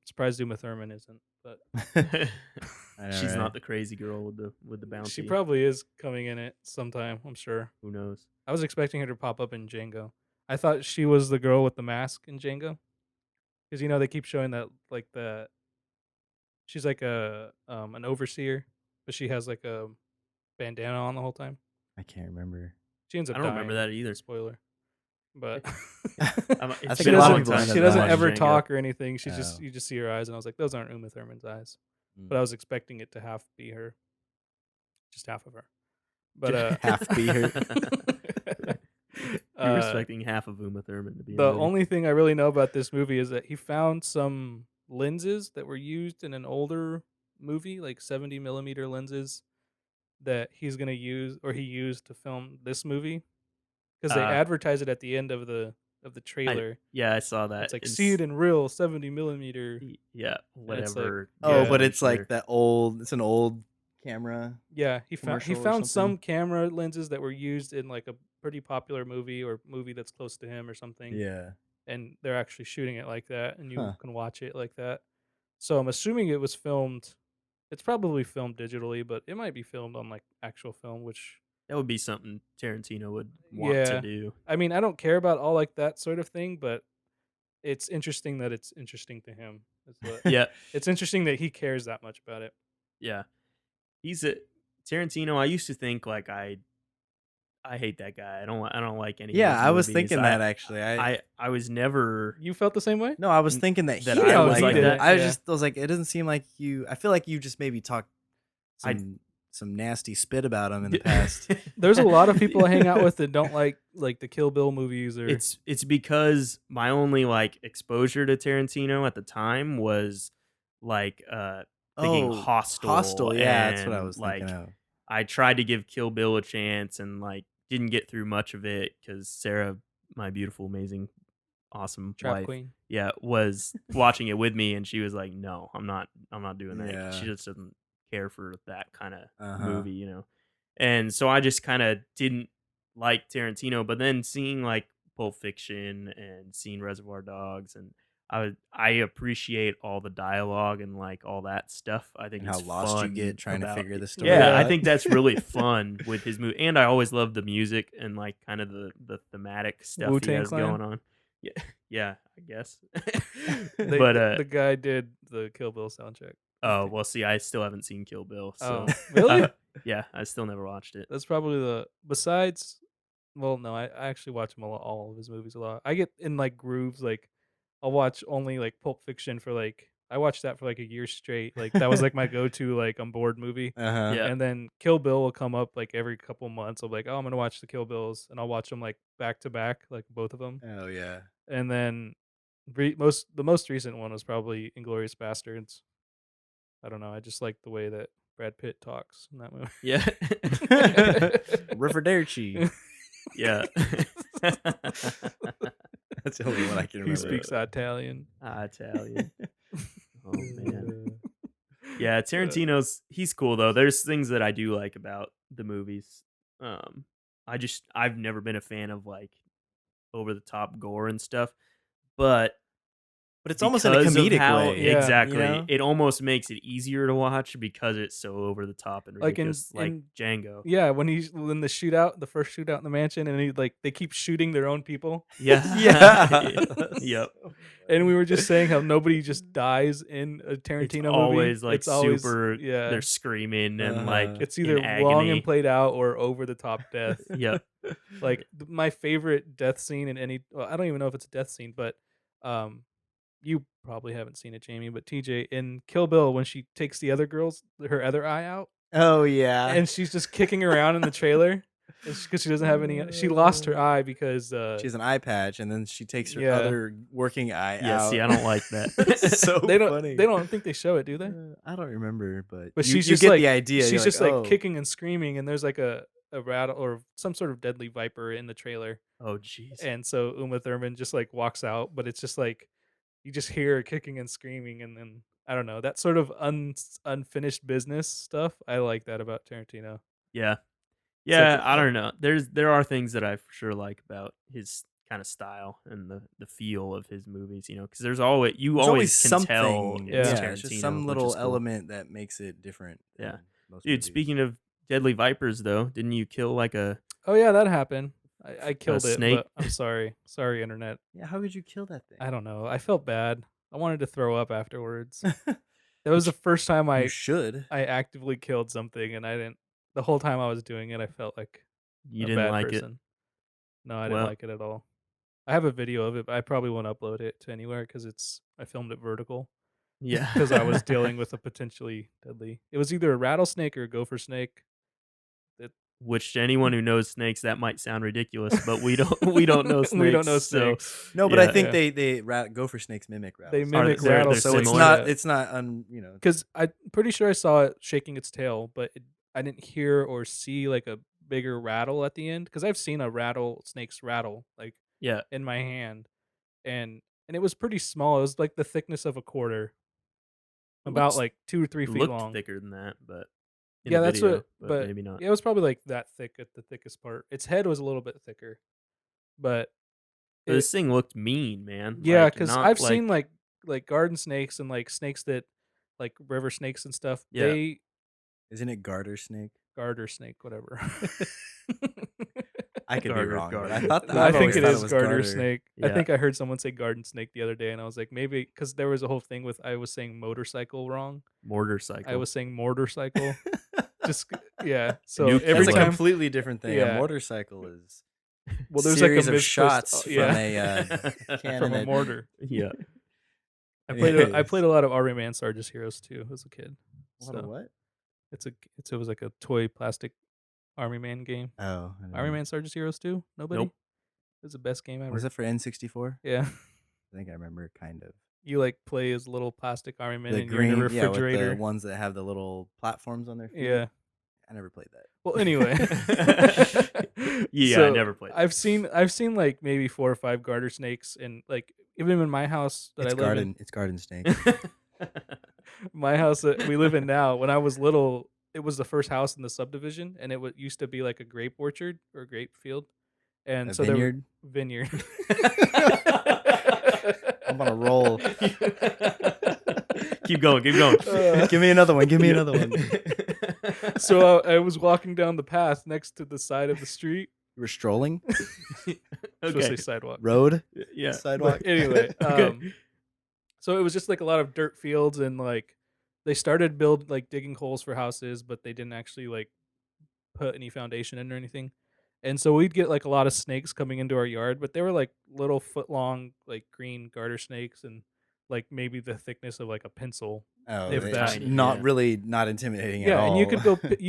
A: Surprised Uma Thurman isn't, but
B: I know,
C: She's
B: right?
C: not the crazy girl with the bounty.
A: she probably is coming in it sometime. I'm sure.
C: Who knows?
A: I was expecting her to pop up in Django. I thought she was the girl with the mask in Django, because they keep showing that like she's like an overseer, but she has like a bandana on the whole time.
B: I can't remember.
A: She ends up
C: I don't remember
A: dying,
C: that either.
A: Spoiler. But
C: It's
B: think
A: she
B: a lot of
A: doesn't,
B: people end up
A: she doesn't
B: dying.
A: ever
C: Django.
A: talk or anything. She
B: Oh.
A: you just see her eyes, and I was like, those aren't Uma Thurman's eyes.
B: Mm.
A: But I was expecting it to half be her, just half of her. But
B: Half be her.
C: You're expecting half of Uma Thurman to be in
A: the
C: the movie.
A: only thing I really know about this movie is that he found some lenses that were used in an older movie, like 70mm lenses, that he's gonna use or he used to film this movie, because they advertise it at the end of the trailer.
C: Yeah, I saw that.
A: It's like see it in real 70mm.
C: Yeah,
A: it's like-
C: whatever.
B: Oh,
A: Yeah,
B: but
C: I'm
B: it's
C: sure.
B: like that old. It's an old camera.
A: Yeah, he found
B: Commercial or
A: some
B: something?
A: camera lenses that were used in like a pretty popular movie or movie that's close to him or something.
B: Yeah.
A: And they're actually shooting it like that, and you
B: Huh.
A: can watch it like that. So I'm assuming it was filmed. It's probably filmed digitally, but it might be filmed on like actual film, which
C: That would be something Tarantino would want
A: Yeah.
C: to do.
A: I mean, I don't care about all like that sort of thing, but it's interesting that it's interesting to him.
C: Yeah,
A: It's interesting that he cares that much about it.
C: yeah. He's a Tarantino. I used to think like I hate that guy. I don't like any.
B: Yeah,
C: of his
B: I was
C: movies.
B: thinking that actually.
C: I was never.
A: You felt the same way?
B: No, I was thinking that
C: That
B: he
C: I
B: didn't
C: was like
B: it.
C: that?
B: I
A: Yeah.
B: was like, it doesn't seem like you. I feel like you just maybe talked
C: I-
B: some nasty spit about him in the past.
A: There's a lot of people I hang out with that don't like the Kill Bill movies or
C: It's because my only like exposure to Tarantino at the time was like thinking Hostel.
B: Hostel. Yeah, that's what I
C: and,
B: was
C: like,
B: thinking of.
C: I tried to give Kill Bill a chance and like didn't get through much of it because Sarah, my beautiful, amazing, awesome
A: Trap
C: wife,
A: Queen.
C: yeah, was watching it with me, and she was like, "No, I'm not doing that." 'cause she
B: Yeah.
C: just doesn't care for that kind of
B: Uh-huh.
C: movie, And so I just kind of didn't like Tarantino. But then seeing like Pulp Fiction and seeing Reservoir Dogs, and I appreciate all the dialogue and like all that stuff. I think
B: And how
C: it's
B: lost you
C: fun
B: get trying to
C: about-
B: figure the story
C: Yeah, I
B: out.
C: think that's really fun with his movie, and I always love the music and like kind of the thematic stuff he
A: Wu-Tang
C: has
A: Clan?
C: going on. Yeah, yeah, I guess.
A: They-
C: but
A: the guy did the Kill Bill soundtrack.
C: Oh, well, see, I still haven't seen Kill Bill, so
A: Oh, really?
C: yeah, I still never watched it.
A: That's probably the besides. Well, no, I actually watch him all of his movies a lot. I get in like grooves. Like I'll watch only like Pulp Fiction for like I watched that for like a year straight. Like that was like my go-to like on board movie.
B: Uh-huh.
C: Yeah.
A: And then Kill Bill will come up like every couple months. I'm like, oh, I'm gonna watch the Kill Bills, and I'll watch them like back to back, like both of them.
B: Oh yeah.
A: And then the most recent one was probably Inglorious Bastards. I don't know. I just like the way that Brad Pitt talks in that movie.
C: Yeah.
B: Riverdale.
C: Yeah.
B: That's the only one I can
A: He
B: remember.
A: speaks Italian.
C: Italian. Oh man. Yeah, Tarantino's he's cool though. There's things that I do like about the movies. Um I've never been a fan of like over the top gore and stuff, but
B: But it's almost in a
C: because of
B: comedic
C: how
B: way.
A: Yeah,
C: exactly,
B: you know?
C: it almost makes it easier to watch because it's so over the top and
A: Like
C: ridiculous, like
A: in
C: Django.
A: yeah, when he's when the shootout, the first shootout in the mansion, and he like they keep shooting their own people.
C: Yeah.
B: Yeah.
C: Yep.
A: And we were just saying how nobody just dies in a
C: It's
A: Tarantino
C: always
A: movie.
C: like
A: It's always
C: super.
A: yeah.
C: They're screaming and like
B: Uh-huh.
A: It's
C: in
A: either long and
C: agony.
A: played out or over the top death.
C: Yep.
A: Like my favorite death scene in any well, I don't even know if it's a death scene, but you probably haven't seen it, Jamie, but TJ in Kill Bill when she takes the other girl's her other eye out
B: Oh yeah.
A: and she's just kicking around in the trailer because she doesn't have any. She lost her eye because
B: She has an eye patch, and then she takes her
A: yeah.
B: other working eye
C: Yeah.
B: out.
C: See, I don't like that.
B: It's so
A: they don't
B: funny.
A: they don't think they show it, do they?
B: I don't remember, but
A: But
B: you,
A: she's
B: you
A: just
B: get
A: like
B: the idea.
A: she's
B: You're
A: just
B: like,
A: like
B: oh.
A: kicking and screaming, and there's like a rattle or some sort of deadly viper in the trailer.
C: Oh jeez.
A: And so Uma Thurman just like walks out, but it's just like you just hear her kicking and screaming, and then I don't know that sort of unfinished business stuff. I like that about Tarantino.
C: Yeah.
A: It's like
C: Yeah, I don't know. There are things that I for sure like about his kind of style and the feel of his movies, you know, because there's always
B: There's
C: always can
B: something.
C: tell
A: Yeah.
C: it's
B: It's just
C: Tarantino,
B: some
C: which
B: little
C: is cool.
B: element that makes it different.
C: Yeah.
B: than most
C: Dude,
B: movies.
C: speaking of deadly vipers, though, didn't you kill like a
A: Oh yeah, that happened. I killed it,
C: snake?
A: but I'm sorry. Sorry, internet.
B: Yeah, how would you kill that thing?
A: I don't know. I felt bad. I wanted to throw up afterwards. That was the first time
B: You
A: I
B: should.
A: actively killed something, and I didn't. The whole time I was doing it, I felt like
C: you
A: a
C: didn't
A: bad
C: like
A: person. No, I didn't
C: Well-
A: like it at all. I have a video of it, but I probably won't upload it to anywhere because I filmed it vertical
C: it? Yeah.
A: because I was dealing with a potentially deadly. It was either a rattlesnake or a gopher snake.
C: Which to anyone who knows snakes, that might sound ridiculous, but we don't know snakes.
A: We don't know
C: so-
A: snakes.
B: No, but I
C: Yeah.
B: think they gopher snakes mimic rattles.
A: They mimic
C: they're
A: rattlesnakes.
B: so it's
C: similar?
B: not it's not
A: Because I'm pretty sure I saw it shaking its tail, but I didn't hear or see like a bigger rattle at the end. Because I've seen a rattlesnake's rattle like
C: Yeah.
A: in my hand, and it was pretty small. It was like the thickness of a quarter, about
C: looks-
A: like 2 or 3
C: It
A: feet
C: looked
A: long.
C: thicker than that, but in
A: Yeah,
C: the
A: that's
C: video,
A: what.
C: but
A: But
C: maybe not.
A: yeah, it was probably like that thick at the thickest part. Its head was a little bit thicker, but
C: But this thing looked mean, man.
A: yeah,
C: Like,
A: because
C: not
A: I've seen like garden snakes and like snakes that like river snakes and stuff.
C: Yeah.
A: They
B: Isn't it garter snake?
A: garter snake, whatever.
B: I could
C: Garter,
B: be wrong, but
C: garter.
B: I thought that
A: I
B: I've
A: think
B: always
A: it
B: thought
A: is
B: was
A: garter snake. I
C: Yeah.
A: think I heard someone say garden snake the other day, and I was like, maybe because there was a whole thing with I was saying motorcycle wrong.
C: mortar cycle.
A: I was saying motorcycle. Just yeah. So
C: Nuclear
A: every
B: That's a
C: like-
A: time,
B: completely different thing.
A: Yeah.
B: A motorcycle is
A: well, there's
B: series
A: like a
B: of shots
A: misplaced- yeah,
B: from a cannon
A: from a
B: that-
A: mortar.
C: yeah.
A: I
B: Anyways.
A: played a lot of Army Man Sarge's Heroes too as a kid.
B: What a
A: So
B: what?
A: it was like a toy plastic Army Man game.
B: Oh, I don't
A: Army
B: know.
A: Man Sarge's Heroes 2? Nobody?
C: Nope.
A: It was the best game ever.
B: Was it for N64?
A: Yeah.
B: I think I remember kind of.
A: You like play as little plastic Army Man
B: The
A: and you're in a
B: green, yeah, with
A: refrigerator.
B: the ones that have the little platforms on their feet.
A: Yeah.
B: I never played that.
A: Well, anyway.
C: Yeah, I
A: So,
C: never played.
A: I've seen like maybe 4 or 5 garter snakes, and like even in my house that
B: It's
A: I live
B: garden. It's garden snake.
C: that.
A: in, my house that we live in now. When I was little, it was the first house in the subdivision, and it used to be like a grape orchard or a grape field, and
B: A
A: so
B: vineyard.
A: vineyard.
B: I'm on a roll.
C: Keep going. Keep going.
B: Give me another one. Give me another one.
A: So I was walking down the path next to the side of the street.
B: You were strolling
A: Supposed to
C: Okay.
A: say sidewalk.
B: road
C: Yeah.
B: sidewalk.
A: But anyway,
C: Okay.
A: so it was just like a lot of dirt fields and like they started digging holes for houses, but they didn't actually like put any foundation in or anything. And so we'd get like a lot of snakes coming into our yard, but they were like little foot long, like green garter snakes and like maybe the thickness of like a pencil,
B: Oh,
A: if that.
C: Tiny,
B: not
C: yeah.
B: really not intimidating at
A: Yeah, and
B: all.
A: you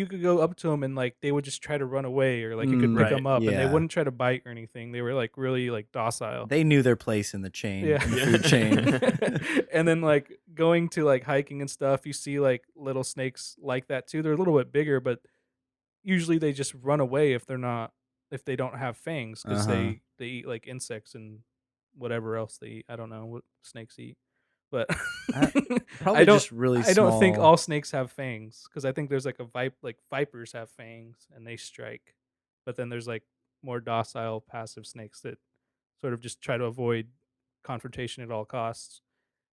A: could go up to them and like they would just try to run away or like you could pick
C: Right.
A: them up and they
B: Yeah.
A: wouldn't try to bite or anything. They were like really like docile.
B: They knew their place in the chain,
A: Yeah.
B: in the food chain.
A: And then like going to like hiking and stuff, you see like little snakes like that too. They're a little bit bigger, but usually they just run away if they don't have fangs because
B: Uh-huh.
A: they eat like insects and whatever else they eat. I don't know what snakes eat, but
B: Uh,
A: I
B: Probably
A: don't
B: just really
A: I don't think
B: small.
A: all snakes have fangs because I think there's like like vipers have fangs and they strike, but then there's like more docile passive snakes that sort of just try to avoid confrontation at all costs.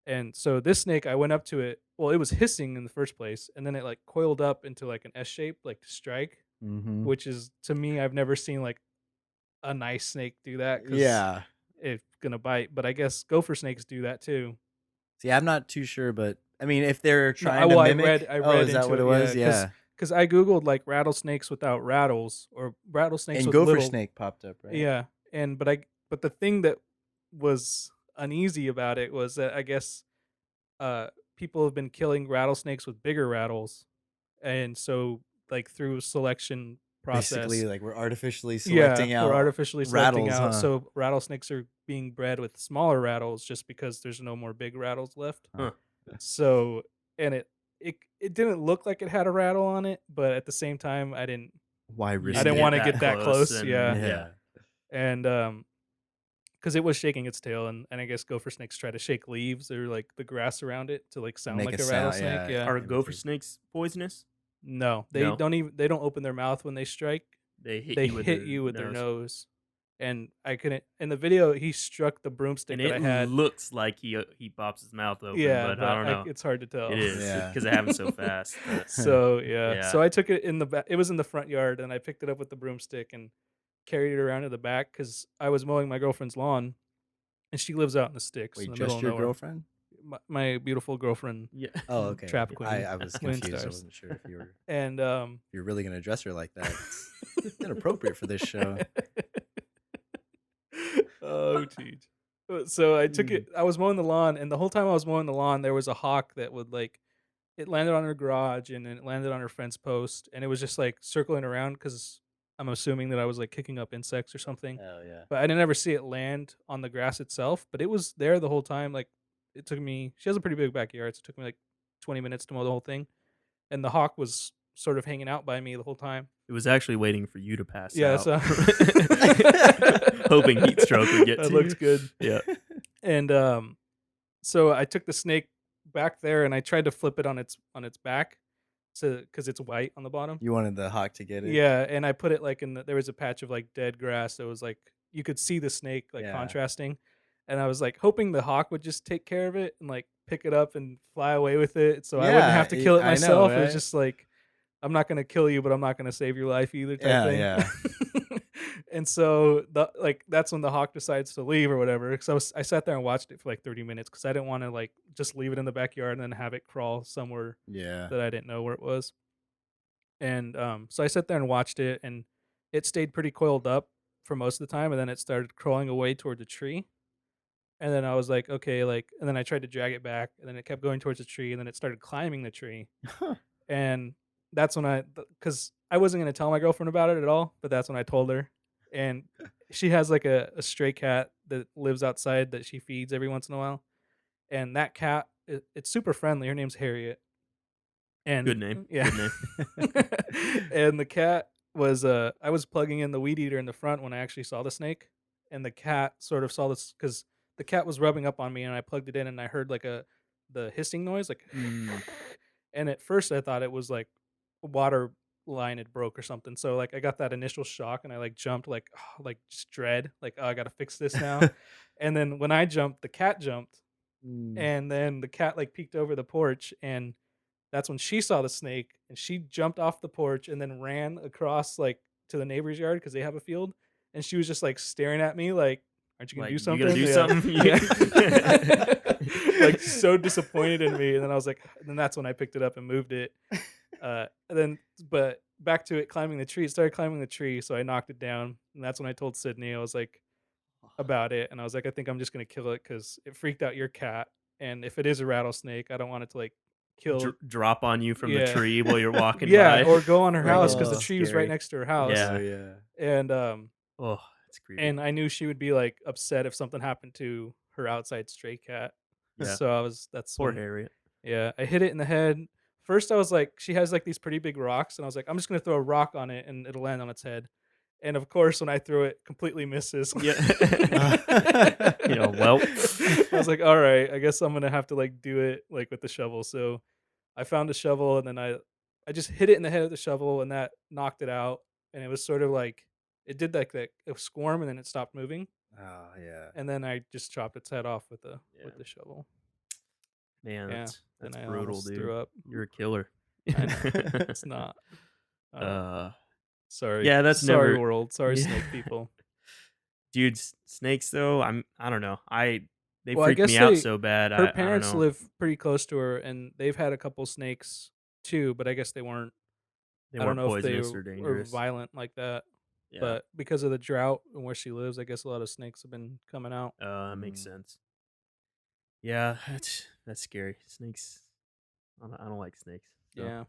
A: And so this snake, I went up to it. Well, it was hissing in the first place, and then it like coiled up into like an S shape, like to strike,
B: Mhm.
A: which is to me, I've never seen like a nice snake do that because
B: Yeah.
A: it's gonna bite. But I guess gopher snakes do that too.
B: See, I'm not too sure, but I mean, if they're
A: No,
B: trying to mimic.
A: I
B: Oh,
A: read
B: is that
A: into
B: what it
A: it,
B: was?
A: yeah,
B: Yeah.
A: because I googled like rattlesnakes without rattles or rattlesnakes
B: And
A: with
B: gopher
A: little,
B: snake popped up, right?
A: yeah, and but the thing that was uneasy about it was that I guess uh people have been killing rattlesnakes with bigger rattles, and so like through selection
B: Basically,
A: process,
B: like we're artificially
A: yeah,
B: selecting
A: we're
B: out
A: artificially selecting
B: rattles,
A: out
B: huh?
A: so rattlesnakes are being bred with smaller rattles just because there's no more big rattles left.
B: Huh.
C: Huh.
A: So and it didn't look like it had a rattle on it, but at the same time
B: Why
C: You
A: I
B: risk
A: didn't
C: didn't
B: it?
A: want to
C: get
A: get
C: that
A: that
C: close,
A: close,
C: and
A: yeah.
C: yeah.
A: And because it was shaking its tail, and I guess gopher snakes try to shake leaves or like the grass around it to like sound
B: Make a
A: like a
B: sound,
A: rattlesnake.
B: yeah.
A: Yeah.
C: Are gopher
B: Imitate.
C: snakes poisonous?
A: No,
C: No,
A: they don't open their mouth when they strike.
C: they hit
A: They
C: you with
A: hit
C: their
A: you with their
C: nose,
A: nose. And I couldn't in the video he struck the broomstick
C: and
A: that
C: it
A: I had.
C: looks like he pops his mouth open,
A: Yeah,
C: but I
A: but
C: don't know.
A: it's hard to tell.
C: It is
B: Yeah.
C: because it happens so fast. But
A: So, yeah.
C: yeah,
A: So I took it in the back. It was in the front yard and I picked it up with the broomstick and carried it around to the back cuz I was mowing my girlfriend's lawn and she lives out in the sticks in
B: Wait,
A: the middle
B: just
A: of
B: your
A: nowhere.
B: girlfriend?
A: My beautiful girlfriend,
C: yeah.
B: Oh, okay.
A: trap
B: Okay.
A: queen,
B: I was
A: Wind
B: confused. I
A: Stars.
B: wasn't sure if
A: And
B: you're really gonna address her like that. It's inappropriate for this show.
A: Oh, geez. So I took
B: Mm.
A: it. I was mowing the lawn, and the whole time I was mowing the lawn, there was a hawk that would like. It landed on her garage, and then it landed on her fence post, and it was just like circling around because I'm assuming that I was like kicking up insects or something.
B: Oh yeah.
A: But I didn't ever see it land on the grass itself. But it was there the whole time. Like it took me. She has a pretty big backyard, so it took me like 20 minutes to mow the whole thing, and the hawk was sort of hanging out by me the whole time.
C: It was actually waiting for you to pass
A: Yeah,
C: out,
A: so
C: hoping heat stroke would get
A: that
C: to
A: looks
C: you.
A: good.
C: Yeah,
A: And so I took the snake back there and I tried to flip it on its back, so because it's white on the bottom.
B: You wanted the hawk to get it?
A: Yeah, and I put it like there was a patch of like dead grass that was like you could see the snake like
B: Yeah.
A: contrasting, and I was like hoping the hawk would just take care of it and like pick it up and fly away with it, so I wouldn't
B: Yeah,
A: have to kill it
B: I know,
A: myself. It was
B: right?
A: just like I'm not gonna kill you, but I'm not gonna save your life either type
B: Yeah,
A: thing.
B: yeah.
A: And so that's when the hawk decides to leave or whatever. Because I sat there and watched it for like 30 minutes because I didn't want to like just leave it in the backyard and then have it crawl somewhere
B: Yeah.
A: that I didn't know where it was. And so I sat there and watched it, and it stayed pretty coiled up for most of the time, and then it started crawling away toward the tree. And then I was like, okay, like, and then I tried to drag it back, and then it kept going towards the tree, and then it started climbing the tree. And that's when because I wasn't going to tell my girlfriend about it at all, but that's when I told her. And she has like a stray cat that lives outside that she feeds every once in a while. And that cat, it's super friendly. Her name's Harriet. And
C: good name.
A: yeah.
C: Good name.
A: And the cat was, I was plugging in the weed eater in the front when I actually saw the snake. And the cat sort of saw this because the cat was rubbing up on me and I plugged it in and I heard like the hissing noise, like, and at first I thought it was like a water line had broke or something. So like I got that initial shock and I like jumped like like just dread, like oh I gotta fix this now. And then when I jumped, the cat jumped,
B: Mm.
A: and then the cat like peeked over the porch, and that's when she saw the snake and she jumped off the porch and then ran across like to the neighbor's yard because they have a field, and she was just like staring at me like, aren't you gonna
C: Like,
A: do
C: you
A: something?
C: gonna do
A: Yeah.
C: something?
A: Yeah. like so disappointed in me. And then I was like, then that's when I picked it up and moved it. And then, but back to it climbing the tree. It started climbing the tree, so I knocked it down, and that's when I told Sydney I was like about it, and I was like, I think I'm just gonna kill it because it freaked out your cat, and if it is a rattlesnake, I don't want it to like kill.
C: Drop on you from the
A: Yeah,
C: tree while you're walking
A: yeah,
C: by.
A: or go on her
C: Right
A: house
C: in
A: because the
C: the
B: Oh.
A: tree was right
C: scary.
A: next to her house,
C: Yeah.
B: Oh yeah.
A: and
C: Oh, it's creepy.
A: and I knew she would be like upset if something happened to her outside stray cat.
C: Yeah.
A: So that's
C: Poor
A: when,
C: Harriet.
A: yeah, I hit it in the head. First, I was like, she has like these pretty big rocks, and I was like, I'm just gonna throw a rock on it, and it'll land on its head. And of course, when I threw it, completely misses.
C: Yeah. Well.
A: I was like, all right, I guess I'm gonna have to like do it like with the shovel. So I found a shovel, and then I just hit it in the head with the shovel, and that knocked it out. And it was sort of like it did like that a squirm, and then it stopped moving.
B: Oh yeah.
A: And then I just chopped its head off with
C: Yeah.
A: the shovel.
C: Man,
A: Yeah,
C: that's
A: and I
C: brutal,
A: almost
C: dude.
A: threw up.
C: You're a killer.
A: I know. It's not. Sorry.
C: Yeah, that's
A: sorry,
C: never-
A: world. Sorry,
C: Yeah.
A: snake people.
C: Dude, snakes though, I don't know. They
A: Well, I
C: freak
A: guess
C: me out
A: they-
C: so bad.
A: Her
C: I
A: parents
C: don't know.
A: live pretty close to her, and they've had a couple snakes too. But I guess they weren't.
C: They
A: I don't
C: weren't
A: know if they
C: poisonous or
A: were
C: dangerous.
A: violent like that.
C: Yeah.
A: But because of the drought and where she lives, I guess a lot of snakes have been coming out.
C: That makes sense. Yeah, that's scary. Snakes. I don't like snakes. So
A: Yeah.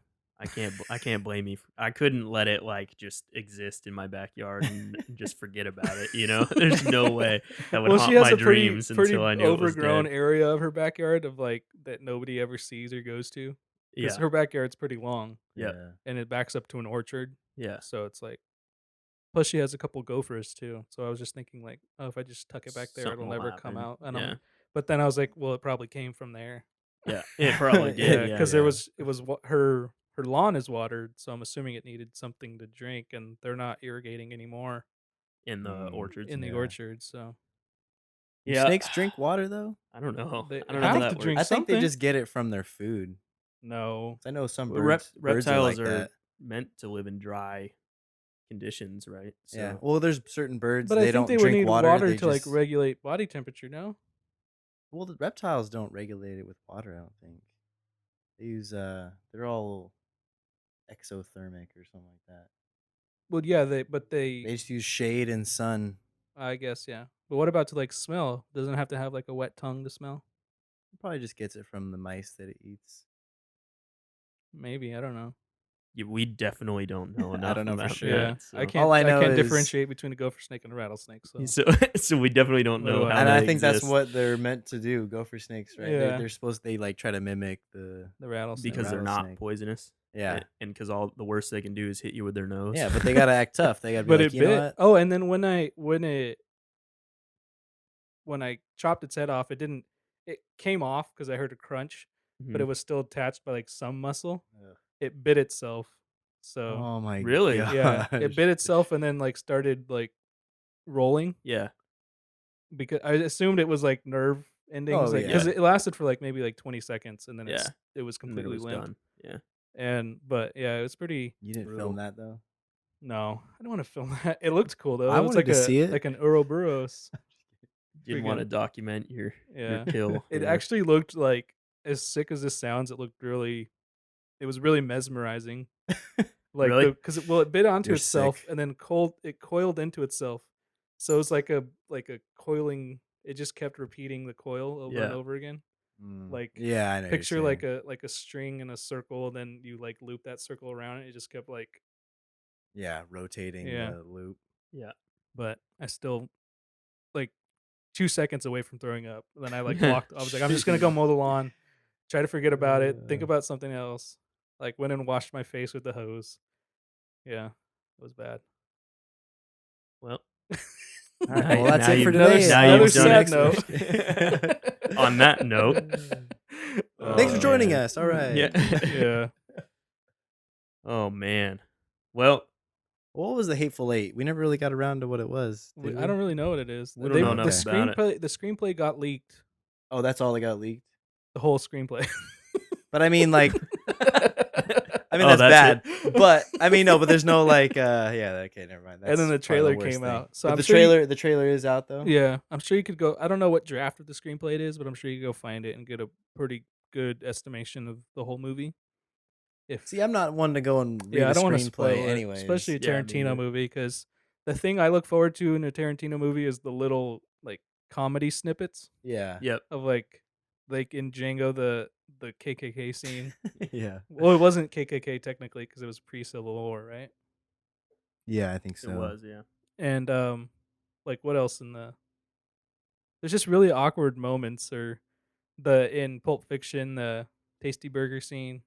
C: I can't blame you. I couldn't let it like just exist in my backyard and just forget about it. There's no way that would
A: Well,
C: haunt
A: she has
C: my
A: a pretty
C: dreams until I knew it was
A: overgrown
C: dead.
A: area of her backyard of like that nobody ever sees or goes to. Because
C: Yeah,
A: her backyard's pretty long,
C: yeah,
A: and it backs up to an orchard.
C: yeah.
A: So it's like, plus she has a couple gophers too. So I was just thinking like, oh, if I just tuck it back there,
C: Something
A: it'll
C: will
A: never come
C: happen.
A: out. And
C: Yeah.
A: but then I was like, well, it probably came from there.
C: Yeah, it probably
B: Yeah,
C: did.
A: Yeah, because
B: yeah.
A: it was her lawn is watered, so I'm assuming it needed something to drink, and they're not irrigating anymore
C: in the orchards.
A: in the
B: Yeah.
A: orchard. So
B: Do
C: Yeah.
B: snakes drink water though?
C: I don't know.
A: They
C: I don't know
A: have
C: how
A: to
C: that
A: drink
C: works.
B: I think they
A: something.
B: just get it from their food.
A: no,
B: I know some
C: Well,
B: birds. birds
C: reptiles
B: are like
C: are
B: that.
C: meant to live in dry conditions, right? So,
B: Yeah. Well, there's certain birds
A: but I
B: they
A: think
B: don't
A: they would
B: drink
A: need
B: water.
A: to
B: They
A: like
B: just,
A: regulate body temperature. No,
B: well, the reptiles don't regulate it with water. I don't think they use. They're all exothermic or something like that.
A: well, yeah,
B: They just use shade and sun.
A: I guess yeah. But what about to like smell? Doesn't it have to have like a wet tongue to smell?
B: It probably just gets it from the mice that it eats.
A: Maybe I don't know.
C: yeah, we definitely don't know
B: I
C: enough.
B: don't know for
C: about
B: sure.
A: Yeah,
C: that, so.
A: I can't.
B: All I know
A: can't
B: is-
A: differentiate between a gopher snake and a rattlesnake. So
C: So we definitely don't
A: What do
C: know
A: I
C: how
B: And
C: that
B: I think that's
C: exists
B: what they're meant to do. Gopher snakes, right?
A: Yeah.
B: They're supposed they like try to mimic the.
A: the rattlesnake.
C: because they're not
B: rattlesnake.
C: poisonous.
B: Yeah.
C: And because all the worst they can do is hit you with their nose.
B: Yeah, but they gotta act tough. They gotta be
A: But
B: like,
A: it
B: you know
A: bit.
B: what?
A: Oh, and then when I chopped its head off, it didn't. It came off because I heard a crunch, but it
C: Mhm.
A: was still attached by like some muscle.
B: Ugh.
A: It bit itself. So
B: Oh my
C: Really?
A: yeah, it
B: gosh.
A: bit itself and then like started like rolling
C: Yeah.
A: because I assumed it was like nerve endings,
B: Oh,
A: like because
C: yeah.
A: it lasted for like maybe like 20 seconds and then
C: Yeah.
A: it was
C: And then it
A: completely
C: was
A: limp.
C: done. Yeah.
A: But yeah, it was pretty.
B: You didn't
C: Brutal.
B: film that though.
A: No, I don't want to film that. It looked cool though.
B: I
A: It was
B: wanted
A: like
B: to see it.
A: like an Ouroboros.
C: Didn't want to
A: Freaking-
C: document your
A: Yeah.
C: kill.
A: It
C: yeah.
A: actually looked like, as sick as this sounds, it was really mesmerizing. Like,
C: Really?
A: because it bit onto
B: You're
A: itself
B: sick.
A: and then it coiled into itself. So it's like a coiling. It just kept repeating the coil over and
C: Yeah.
A: over again. Like,
B: yeah, I know.
A: Picture like a string in a circle, and then you like loop that circle around it. It just kept like,
B: rotating
A: Yeah.
B: the loop.
C: Yeah.
A: but I still like 2 seconds away from throwing up. Then I like walked. I was like, I'm just gonna go mow the lawn. Try to forget about it. Think about something else. Like went and washed my face with the hose. Yeah, it was bad.
C: Well,
B: All right,
C: Now-
B: well, that's
C: now
B: it for
C: you've-
B: today.
C: now
A: Another
C: you've done
A: sad
C: it.
A: note.
C: On that note,
B: Thanks for
C: Oh,
B: joining
C: man.
B: us. All right.
C: Yeah.
A: Yeah.
C: Oh man. Well,
B: What was the Hateful Eight? We never really got around to what it was. did
A: I
B: we?
A: don't really know what it is.
C: We don't know
B: enough
C: about it.
A: The screenplay got leaked.
B: Oh, that's all that got leaked.
A: The whole screenplay.
B: But I mean, like, I mean,
C: Oh,
B: that's bad.
C: it.
B: But I mean, no, but there's no like, yeah, okay, never mind.
A: And then the
B: That's probably
A: trailer
B: worst
A: came
B: thing.
A: out. So
B: But
A: I'm
B: the
A: sure you,
B: trailer is out though.
A: yeah, I'm sure you could go. I don't know what draft of the screenplay it is, but I'm sure you could go find it and get a pretty good estimation of the whole movie. If
B: See, I'm not one to go and read
A: Yeah, I
B: a
A: don't want to
B: screenplay,
A: spoil it,
B: anyways.
A: especially a
C: Yeah, me
A: Tarantino
C: either.
A: movie, because the thing I look forward to in a Tarantino movie is the little like comedy snippets
B: Yeah,
C: Yep.
A: of like in Django the KKK scene.
B: yeah,
A: Well, it wasn't KKK technically because it was pre-Civil War, right?
B: yeah. I think
C: It
B: so.
C: was, yeah.
A: And like what else in the? There's just really awkward moments, or the in Pulp Fiction the Tasty Burger scene.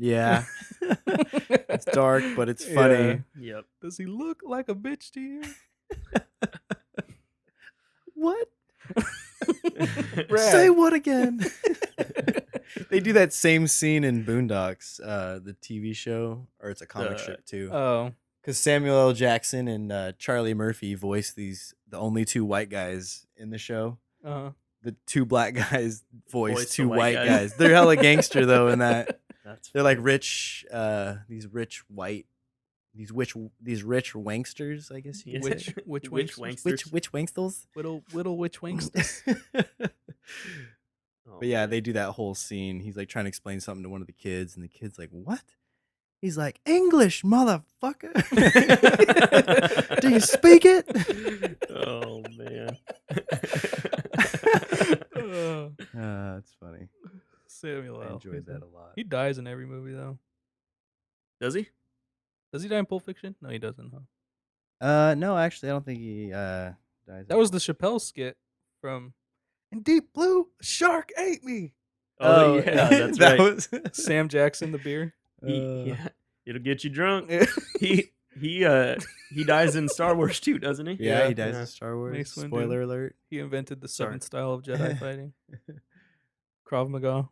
B: Yeah, it's dark, but it's
A: Yeah.
B: funny.
C: Yep.
A: Does he look like a bitch to you?
B: What?
A: Brad.
B: Say what again? They do that same scene in Boondocks, the TV show, or it's a comic strip too.
A: Oh,
B: Because Samuel L. Jackson and Charlie Murphy voice the only two white guys in the show. The two black guys voice
C: the
B: two
C: white
B: white
C: guys.
B: guys. They're hella gangster though in that.
C: That's
B: They're like
C: funny.
B: rich, these rich white, these rich wanksters, I guess you could say.
A: which
C: Which
A: wanksters?
B: Which wanksters?
A: Little witch wanksters.
C: Oh,
B: But yeah,
C: man.
B: they do that whole scene. He's like trying to explain something to one of the kids, and the kid's like, "What?" He's like, "English, motherfucker. Do you speak it?"
C: Oh man.
B: That's funny.
A: Samuel
B: I
A: L.
B: enjoyed that a lot.
A: He dies in every movie though.
C: Does he?
A: Does he die in Pulp Fiction? No, he doesn't. Huh?
B: No, actually, I don't think he dies.
A: That was the Chappelle skit from "In Deep Blue, a shark ate me."
C: Oh, yeah, that's
B: that
C: right.
B: was
A: Sam Jackson, the beer.
C: Yeah, it'll get you drunk. He dies in Star Wars too, doesn't he?
B: Yeah, he
A: Yeah.
B: dies in Star Wars.
A: Mace Windu.
B: Spoiler alert.
A: He invented the
C: Sorry.
A: seventh style of Jedi fighting. Krav Maga.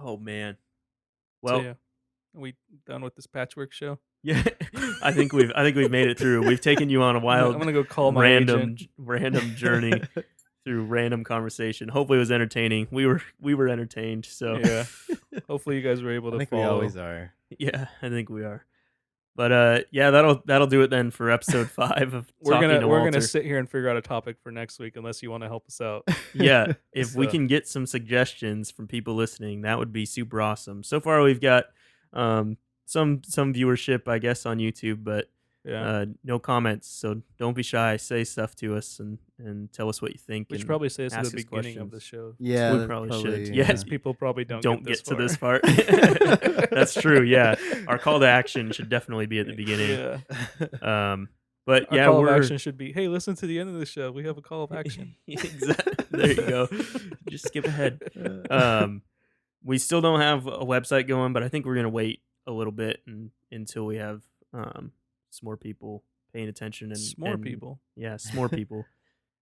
C: Oh man.
A: So,
C: Well,
A: yeah. Are we done with this patchwork show?
C: yeah, I think we've made it through. We've taken you on a wild,
A: I'm gonna go call my
C: random
A: agent.
C: journey through random conversation. Hopefully, it was entertaining. We were entertained. So
A: Yeah. Hopefully you guys were able
B: I
A: to
B: think we
A: follow.
B: always are.
C: yeah, I think we are. But yeah, that'll do it then for episode 5 of
A: We're
C: Talking to
A: gonna
C: Walter.
A: sit here and figure out a topic for next week unless you want to help us out.
C: Yeah, if we
A: So-
C: can get some suggestions from people listening, that would be super awesome. So far, we've got some viewership, I guess, on YouTube, but
A: Yeah.
C: no comments. So don't be shy. Say stuff to us and tell us what you think.
A: We should
C: and
A: probably say this at
C: ask
A: the
C: us
A: beginning of the
C: questions.
A: show.
B: Yeah,
C: We
B: that's
C: probably should.
B: yeah.
C: Yeah.
A: Because people probably don't
C: get to
A: far.
C: this part. That's true. Yeah, our call to action should definitely be at the beginning.
A: Yeah.
C: But
A: Our
C: yeah,
A: call
C: we're
A: of action should be, hey, listen to the end of the show. We have a call of action.
C: Exactly. There you go. Just skip ahead. We still don't have a website going, but I think we're gonna wait a little bit until we have some more people paying attention and
A: S'more
C: and-
A: people.
C: Yeah, some more people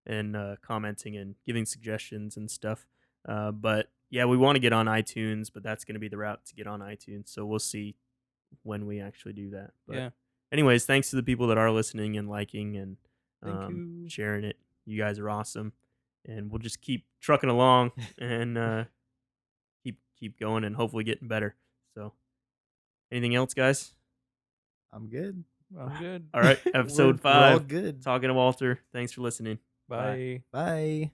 C: and commenting and giving suggestions and stuff. But yeah, we want to get on iTunes, but that's gonna be the route to get on iTunes. So we'll see when we actually do that. But
A: Yeah.
C: anyways, thanks to the people that are listening and liking and
A: Thank you.
C: sharing it. You guys are awesome, and we'll just keep trucking along and keep going and hopefully getting better. So, anything else, guys?
B: I'm good.
A: I'm good.
C: All right, episode
B: We're all
C: 5.
B: good.
C: Talking to Walter. Thanks for listening.
A: Bye.
B: Bye.